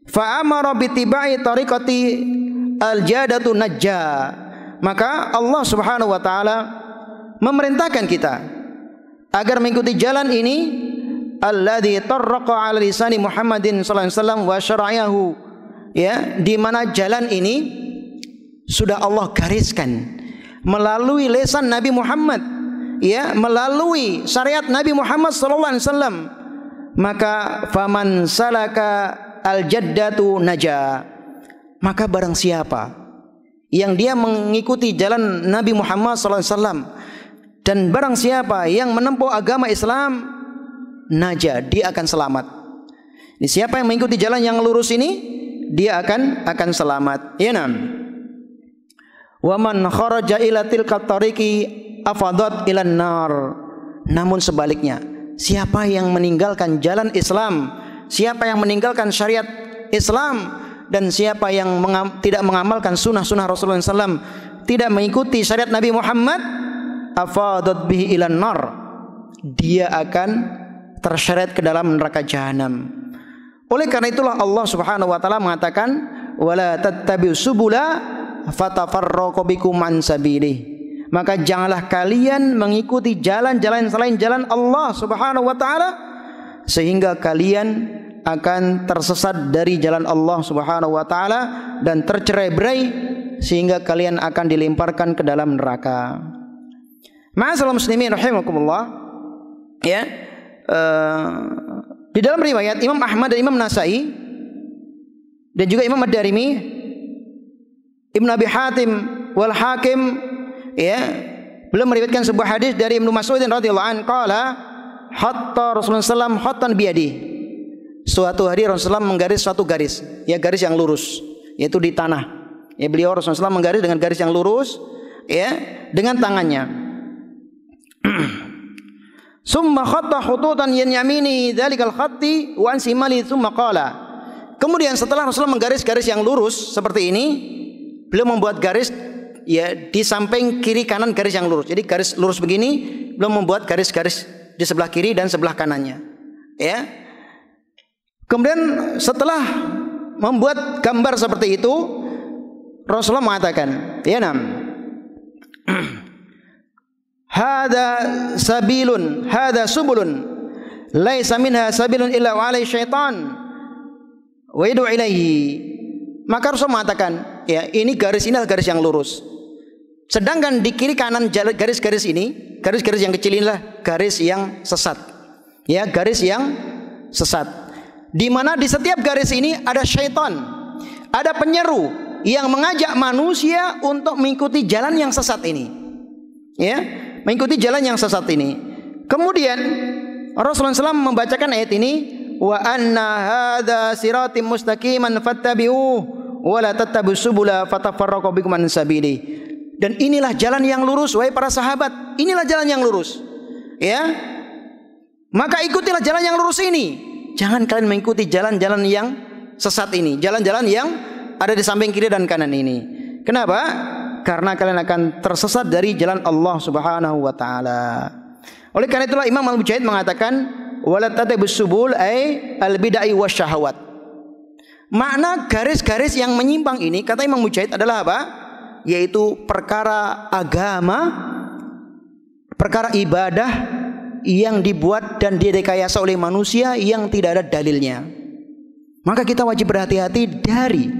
Fa amara bi tibai tariqati al-jadatu najja. Maka Allah Subhanahu wa taala memerintahkan kita agar mengikuti jalan ini, alladzi tarraqa ala lisani Muhammadin sallallahu alaihi wasallam wa syara'ahu, ya, di mana jalan ini sudah Allah gariskan melalui lisan Nabi Muhammad, ya, melalui syariat Nabi Muhammad sallallahu alaihi wasallam. Maka faman salaka al-jaddatu naja. Maka barang siapa yang dia mengikuti jalan Nabi Muhammad sallallahu alaihi wasallam, dan barang siapa yang menempuh agama Islam, naja, dia akan selamat. Ini siapa yang mengikuti jalan yang lurus ini, dia akan selamat. Ya, nam. Wa man kharaja ila tilka tariqi afadat ilan nar. Namun sebaliknya, siapa yang meninggalkan jalan Islam, siapa yang meninggalkan syariat Islam, dan siapa yang tidak mengamalkan sunnah-sunnah Rasulullah SAW, tidak mengikuti syariat Nabi Muhammad, afadat bihi ilan nar, dia akan terseret ke dalam neraka jahanam. Oleh karena itulah Allah Subhanahu wa taala mengatakan, wala tattabi'us subula fatafarraqu bikum an sabilihi. Maka janganlah kalian mengikuti jalan-jalan selain jalan Allah Subhanahu wa taala, sehingga kalian akan tersesat dari jalan Allah Subhanahu wa taala dan tercerai-berai, sehingga kalian akan dilemparkan ke dalam neraka. Ma'asyiral muslimin rahimakumullah. Ya. Di dalam riwayat Imam Ahmad dan Imam Nasai dan juga Imam Ad-Darimi, Ibn Abi Hatim wal Hakim, ya, beliau meriwayatkan sebuah hadis dari Ibnu Mas'ud radhiyallahu anhu, qala hatta Rasulullah sallallahu hattan biyadi. Suatu hari Rasulullah menggaris suatu garis, ya, garis yang lurus, yaitu di tanah. Ya, beliau Rasulullah menggaris dengan garis yang lurus, ya, dengan tangannya. Summa khatta khututan yan yamini dzalikal khatti wa an simali summa qala. Kemudian setelah Rasulullah menggaris garis yang lurus seperti ini, beliau membuat garis, ya, di samping kiri kanan garis yang lurus. Jadi garis lurus begini, beliau membuat garis-garis di sebelah kiri dan sebelah kanannya. Ya. Kemudian setelah membuat gambar seperti itu, Rasulullah mengatakan, ya, nam. Hada sabilun, hada subulun, laisa minha sabilun illa wa alaihi syaitan wa yad'u ilaihi. Maka Rasul mengatakan, ya, ini adalah garis yang lurus. Sedangkan di kiri kanan garis-garis ini, garis-garis yang kecil inilah garis yang sesat. Ya, garis yang sesat. Di mana di setiap garis ini ada syaitan, ada penyeru yang mengajak manusia untuk mengikuti jalan yang sesat ini. Ya, mengikuti jalan yang sesat ini. Kemudian Rasulullah SAW membacakan ayat ini, wa anna hadza siratim mustaqiman fattabi'uhu wa la tattabi'us subula fatafarraqu bikum an sabili. Dan inilah jalan yang lurus, wahai para sahabat. Inilah jalan yang lurus. Ya. Maka ikutilah jalan yang lurus ini. Jangan kalian mengikuti jalan-jalan yang sesat ini, jalan-jalan yang ada di samping kiri dan kanan ini. Kenapa? Karena kalian akan tersesat dari jalan Allah Subhanahu wa taala. Oleh karena itulah Imam Al-Mujahid mengatakan, wala tatabus subul ay al-bid'ah wasyahawat. Makna garis-garis yang menyimpang ini, kata Imam Mujahid, adalah apa? Yaitu perkara agama, perkara ibadah yang dibuat dan direkayasa oleh manusia yang tidak ada dalilnya. Maka kita wajib berhati-hati dari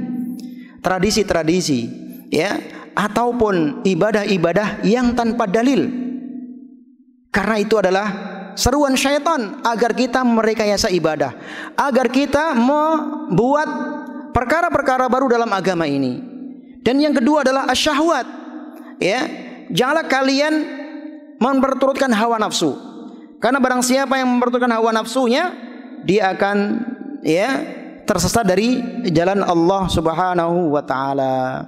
tradisi-tradisi, ya, ataupun ibadah-ibadah yang tanpa dalil. Karena itu adalah seruan syaitan agar kita merekayasa ibadah, agar kita membuat perkara-perkara baru dalam agama ini. Dan yang kedua adalah asyahwat. Ya, janganlah kalian memperturutkan hawa nafsu. Karena barang siapa yang memperturutkan hawa nafsunya, dia akan tersesat dari jalan Allah Subhanahu wa taala.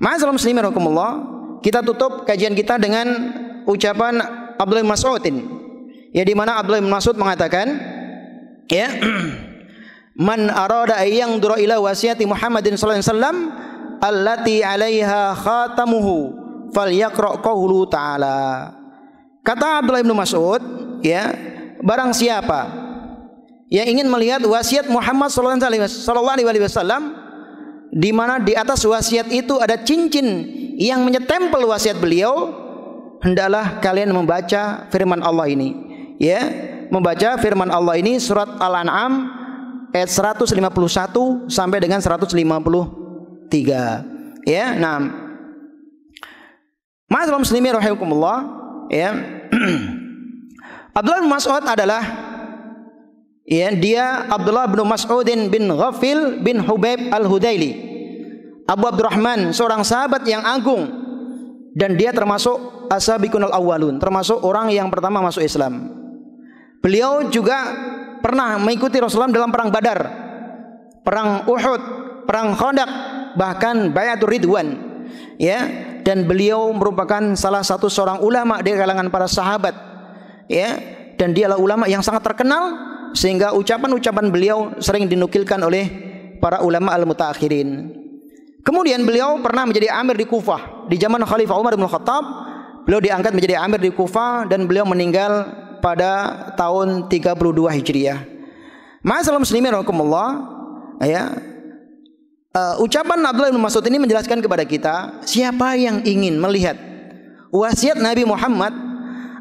Ma'asyiral muslimin rahimakumullah, kita tutup kajian kita dengan ucapan Abdullah bin Mas'ud. Ya, di mana Abdullah bin Mas'ud mengatakan, man arada ayyang dura ila wasiyati Muhammadin sallallahu alaihi wasallam allati 'alaiha khatamuhu falyaqra qawlu ta'ala. Kata Abdullah bin Mas'ud, barang siapa yang ingin melihat wasiat Muhammad sallallahu alaihi wasallam, di mana di atas wasiat itu ada cincin yang menyetempel wasiat beliau, hendaklah kalian membaca firman Allah ini. Membaca firman Allah ini surat Al-An'am ayat 151 sampai dengan 153. Nah, ma'asyiral muslimin rahimakumullah, Abdullah bin Mas'ud adalah dia Abdullah bin Mas'udin bin Ghafil bin Hubaib al-Hudaili, Abu Abdurrahman, seorang sahabat yang agung, dan dia termasuk as-sabiqunal awwalun, termasuk orang yang pertama masuk Islam. Beliau juga pernah mengikuti Rasulullah dalam perang Badar, perang Uhud, perang Khandaq, bahkan Bayatul Ridwan. Dan beliau merupakan salah satu seorang ulama di kalangan para sahabat. Dan dialah ulama yang sangat terkenal, sehingga ucapan-ucapan beliau sering dinukilkan oleh para ulama al-mutaakhirin. Kemudian beliau pernah menjadi amir di Kufah di zaman Khalifah Umar bin Khattab. Beliau diangkat menjadi amir di Kufah dan beliau meninggal pada tahun 32 Hijriah. Ma'asyiral muslimin rahimakumullah, ucapan Abdullah bin Mas'ud ini menjelaskan kepada kita, siapa yang ingin melihat wasiat Nabi Muhammad,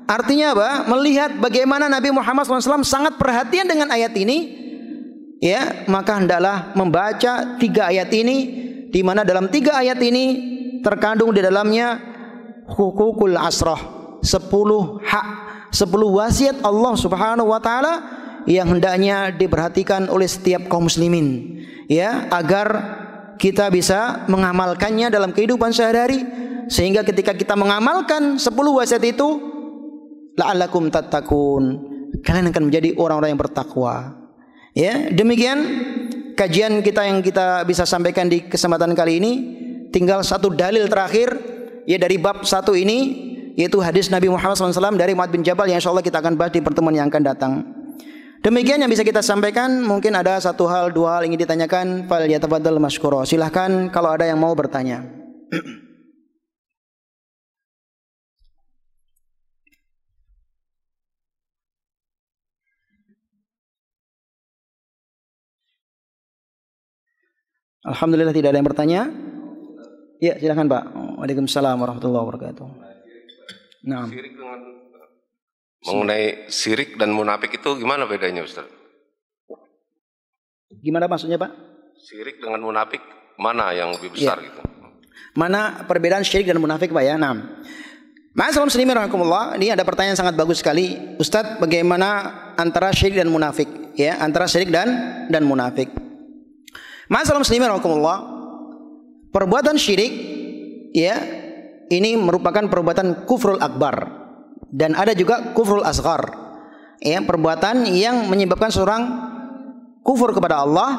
artinya apa? Melihat bagaimana Nabi Muhammad SAW sangat perhatian dengan ayat ini, maka hendaklah membaca 3 ayat ini, di mana dalam 3 ayat ini terkandung di dalamnya hukukul asrah, 10 hak, 10 wasiat Allah Subhanahu wa taala yang hendaknya diperhatikan oleh setiap kaum muslimin, agar kita bisa mengamalkannya dalam kehidupan sehari-hari, sehingga ketika kita mengamalkan 10 wasiat itu, la'allakum tattaqun, kalian akan menjadi orang-orang yang bertakwa. Demikian kajian kita yang kita bisa sampaikan di kesempatan kali ini. Tinggal satu dalil terakhir dari bab 1 ini, yaitu hadis Nabi Muhammad SAW dari Mu'adz bin Jabal, yang insyaallah kita akan bahas di pertemuan yang akan datang. Demikian yang bisa kita sampaikan. Mungkin ada 1 hal 2 hal ingin ditanyakan, fal yatafaddal masykura. Silahkan kalau ada yang mau bertanya. Alhamdulillah tidak ada yang bertanya. Ya, silakan Pak. Waalaikumsalam warahmatullahi wabarakatuh. Nah, mengenai syirik dan munafik itu gimana bedanya, Ustaz? Gimana maksudnya, Pak? Syirik dengan munafik mana yang lebih besar gitu? Mana perbedaan syirik dan munafik, Pak, ya? Nah, Ma'asyiral muslimin rahimakumullah, ini ada pertanyaan sangat bagus sekali. Ustaz, bagaimana antara syirik dan munafik? Antara syirik dan munafik. Ma'asyiral muslimin rahimakumullah, perbuatan syirik ini merupakan perbuatan kufrul akbar, dan ada juga kufrul asghar, perbuatan yang menyebabkan seorang kufur kepada Allah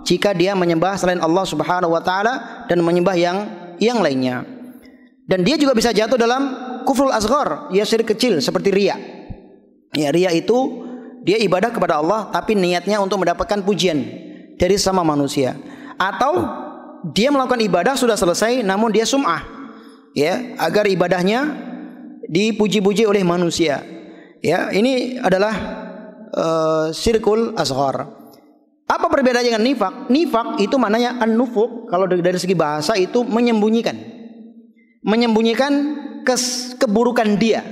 jika dia menyembah selain Allah Subhanahu wa taala dan menyembah yang lainnya. Dan dia juga bisa jatuh dalam kufrul asghar, syirik kecil seperti riya. Riya itu dia ibadah kepada Allah tapi niatnya untuk mendapatkan pujian dari sama manusia, atau dia melakukan ibadah sudah selesai namun dia sum'ah, agar ibadahnya dipuji-puji oleh manusia. Ini adalah syirkul asghar. Apa perbedaannya dengan nifak? Nifak itu maknanya an-nufuq, kalau dari segi bahasa itu menyembunyikan keburukan dia.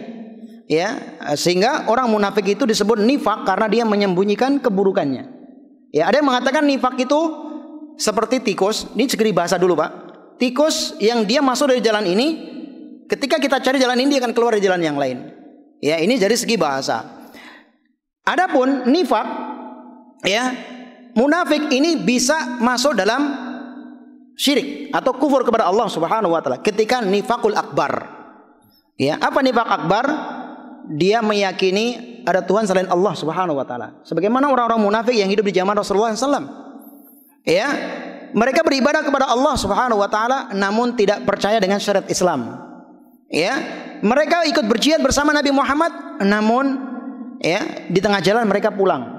Sehingga orang munafik itu disebut nifak karena dia menyembunyikan keburukannya. Ada yang mengatakan nifak itu seperti tikus. Ini segi bahasa dulu, Pak. Tikus yang dia masuk dari jalan ini, ketika kita cari jalan ini dia akan keluar dari jalan yang lain. Ini dari segi bahasa. Adapun nifak, ya, munafik ini bisa masuk dalam syirik atau kufur kepada Allah Subhanahu wa taala ketika nifakul akbar. Ya, apa nifak akbar? Dia meyakini ada Tuhan selain Allah Subhanahu wa taala. Sebagaimana orang-orang munafik yang hidup di zaman Rasulullah SAW. Ya, mereka beribadah kepada Allah Subhanahu wa taala namun tidak percaya dengan syariat Islam. Ya, mereka ikut berjihad bersama Nabi Muhammad namun ya, di tengah jalan mereka pulang.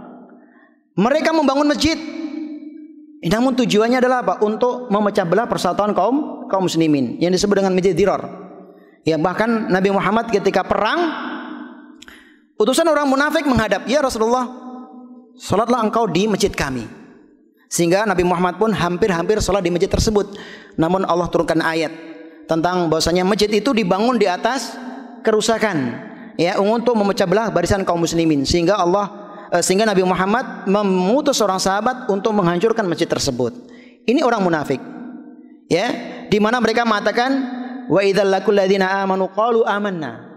Mereka membangun masjid, namun tujuannya adalah apa? Untuk memecah belah persatuan kaum muslimin yang disebut dengan masjid Dirar. Ya, bahkan Nabi Muhammad ketika perang, utusan orang munafik menghadap, "Ya Rasulullah, salatlah engkau di masjid kami." Sehingga Nabi Muhammad pun hampir-hampir salat di masjid tersebut. Namun Allah turunkan ayat tentang bahwasanya masjid itu dibangun di atas kerusakan. Ya, untuk memecah belah barisan kaum muslimin, sehingga Nabi Muhammad memutus seorang sahabat untuk menghancurkan masjid tersebut. Ini orang munafik. Ya, di mana mereka mengatakan wa idzal laqul ladzina amanu qalu amanna.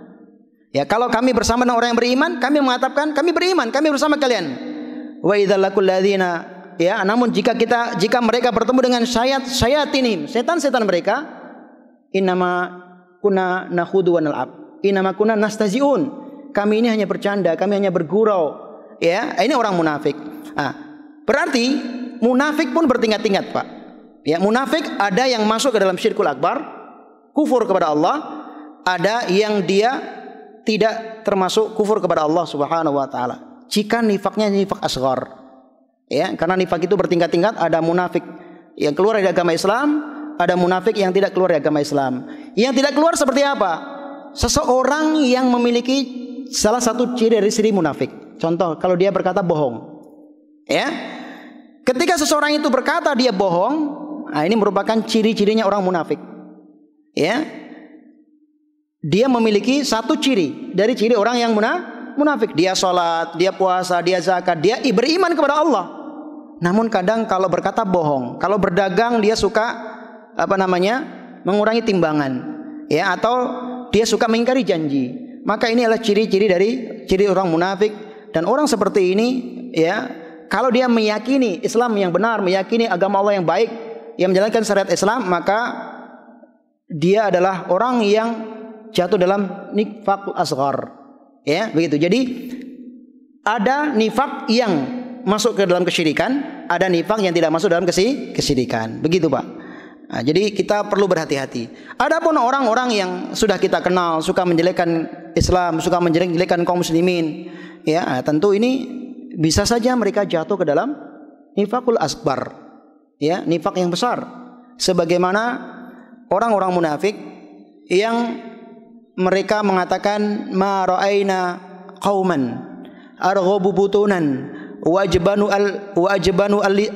Ya, kalau kami bersama dengan orang yang beriman, kami mengatakan kami beriman, kami bersama kalian. Wa idzal laqul ladzina, ya, namun jika mereka bertemu dengan syayatinihim, setan-setan mereka, innama kunna nakhudu wa nal'ab. Innama kunna nastaziun. Kami ini hanya bercanda, kami hanya bergurau. Ya, ini orang munafik. Berarti munafik pun bertingkat-tingkat, Pak. Ya, munafik ada yang masuk ke dalam syirkul akbar, kufur kepada Allah, ada yang dia tidak termasuk kufur kepada Allah Subhanahu wa taala. Jika nifaknya nifak asghar. Ya, karena nifak itu bertingkat-tingkat, ada munafik yang keluar dari agama Islam, ada munafik yang tidak keluar dari agama Islam. Yang tidak keluar seperti apa? Seseorang yang memiliki salah satu ciri dari ciri munafik. Contoh, kalau dia berkata bohong. Ya. Ketika seseorang itu berkata dia bohong, ini merupakan ciri-cirinya orang munafik. Ya. Dia memiliki satu ciri dari ciri orang yang munafik. Dia sholat, dia puasa, dia zakat, dia beriman kepada Allah. Namun kadang kalau berkata bohong, kalau berdagang dia suka mengurangi timbangan. Ya, atau dia suka mengingkari janji. Maka ini adalah ciri-ciri dari ciri orang munafik. Dan orang seperti ini, ya, kalau dia meyakini Islam yang benar, meyakini agama Allah yang baik, yang menjalankan syariat Islam, maka dia adalah orang yang jatuh dalam nifaq asghar. Ya, begitu. Jadi ada nifaq yang masuk ke dalam kesyirikan, ada nifaq yang tidak masuk dalam kesyirikan. Begitu, Pak. Jadi kita perlu berhati-hati. Adapun orang-orang yang sudah kita kenal suka menjelekkan Islam, suka menjelekkan kaum muslimin, ya, tentu ini bisa saja mereka jatuh ke dalam nifakul asbar, ya, nifak yang besar. Sebagaimana orang-orang munafik yang mereka mengatakan ma ra'aina qauman arghabu butunan wajbanu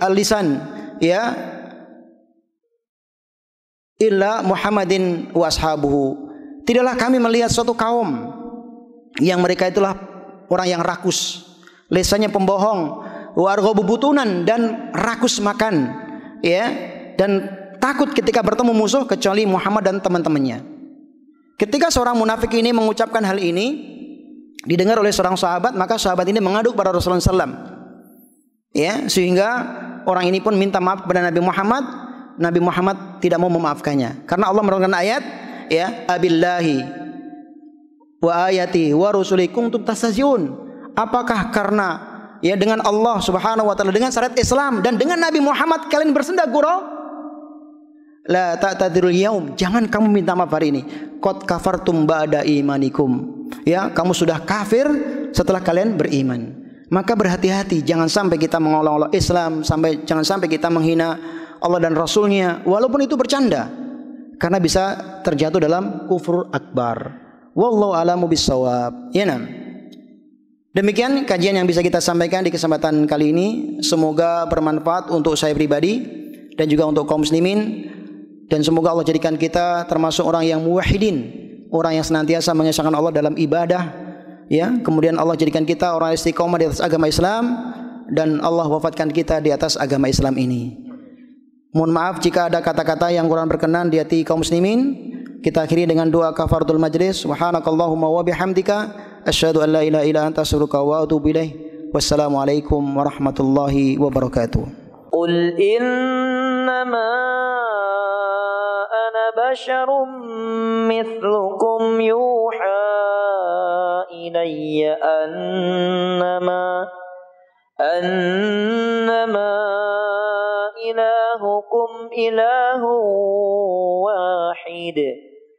al-lisan, ya, illa Muhammadin wa ashabuhu. Tidaklah kami melihat suatu kaum yang mereka itulah orang yang rakus, lisannya pembohong, wa arghabu butunan, dan rakus makan, ya, dan takut ketika bertemu musuh kecuali Muhammad dan teman-temannya. Ketika seorang munafik ini mengucapkan hal ini, didengar oleh seorang sahabat, maka sahabat ini mengadu kepada Rasulullah SAW. Ya, sehingga orang ini pun minta maaf kepada Nabi Muhammad. Nabi Muhammad tidak mau memaafkannya karena Allah menurunkan ayat, ya, abillahi wa ayati wa rusuli kuntum tastahzi'un. Apakah karena, ya, dengan Allah Subhanahu wa taala, dengan syariat Islam dan dengan Nabi Muhammad kalian bersenda gurau? La ta'tadirul yaum, jangan kamu minta maaf hari ini. Qad kafartum ba'da imanikum. Ya, kamu sudah kafir setelah kalian beriman. Maka berhati-hati, jangan sampai kita mengolok-olok Islam, jangan sampai kita menghina Allah dan Rasulnya, walaupun itu bercanda, karena bisa terjatuh dalam kufur akbar. Wallahu a'lamu bissawab. Ya, nah. Demikian kajian yang bisa kita sampaikan di kesempatan kali ini. Semoga bermanfaat untuk saya pribadi dan juga untuk kaum muslimin, dan semoga Allah jadikan kita termasuk orang yang muwahhidin, orang yang senantiasa mengesahkan Allah dalam ibadah, ya. Kemudian Allah jadikan kita orang istiqomah di atas agama Islam, dan Allah wafatkan kita di atas agama Islam ini. Mohon maaf jika ada kata-kata yang kurang berkenan di hati kaum muslimin. Kita akhiri dengan doa kafaratul majlis. Subhanakallahumma wa bihamdika asyhadu an la ilaha illa anta astaghfiruka wa atubu ilaik. Wassalamualaikum warahmatullahi wabarakatuh. Qul innama ana basyarum mithlukum yuha ilayya annama ilahukum ilahu wahid.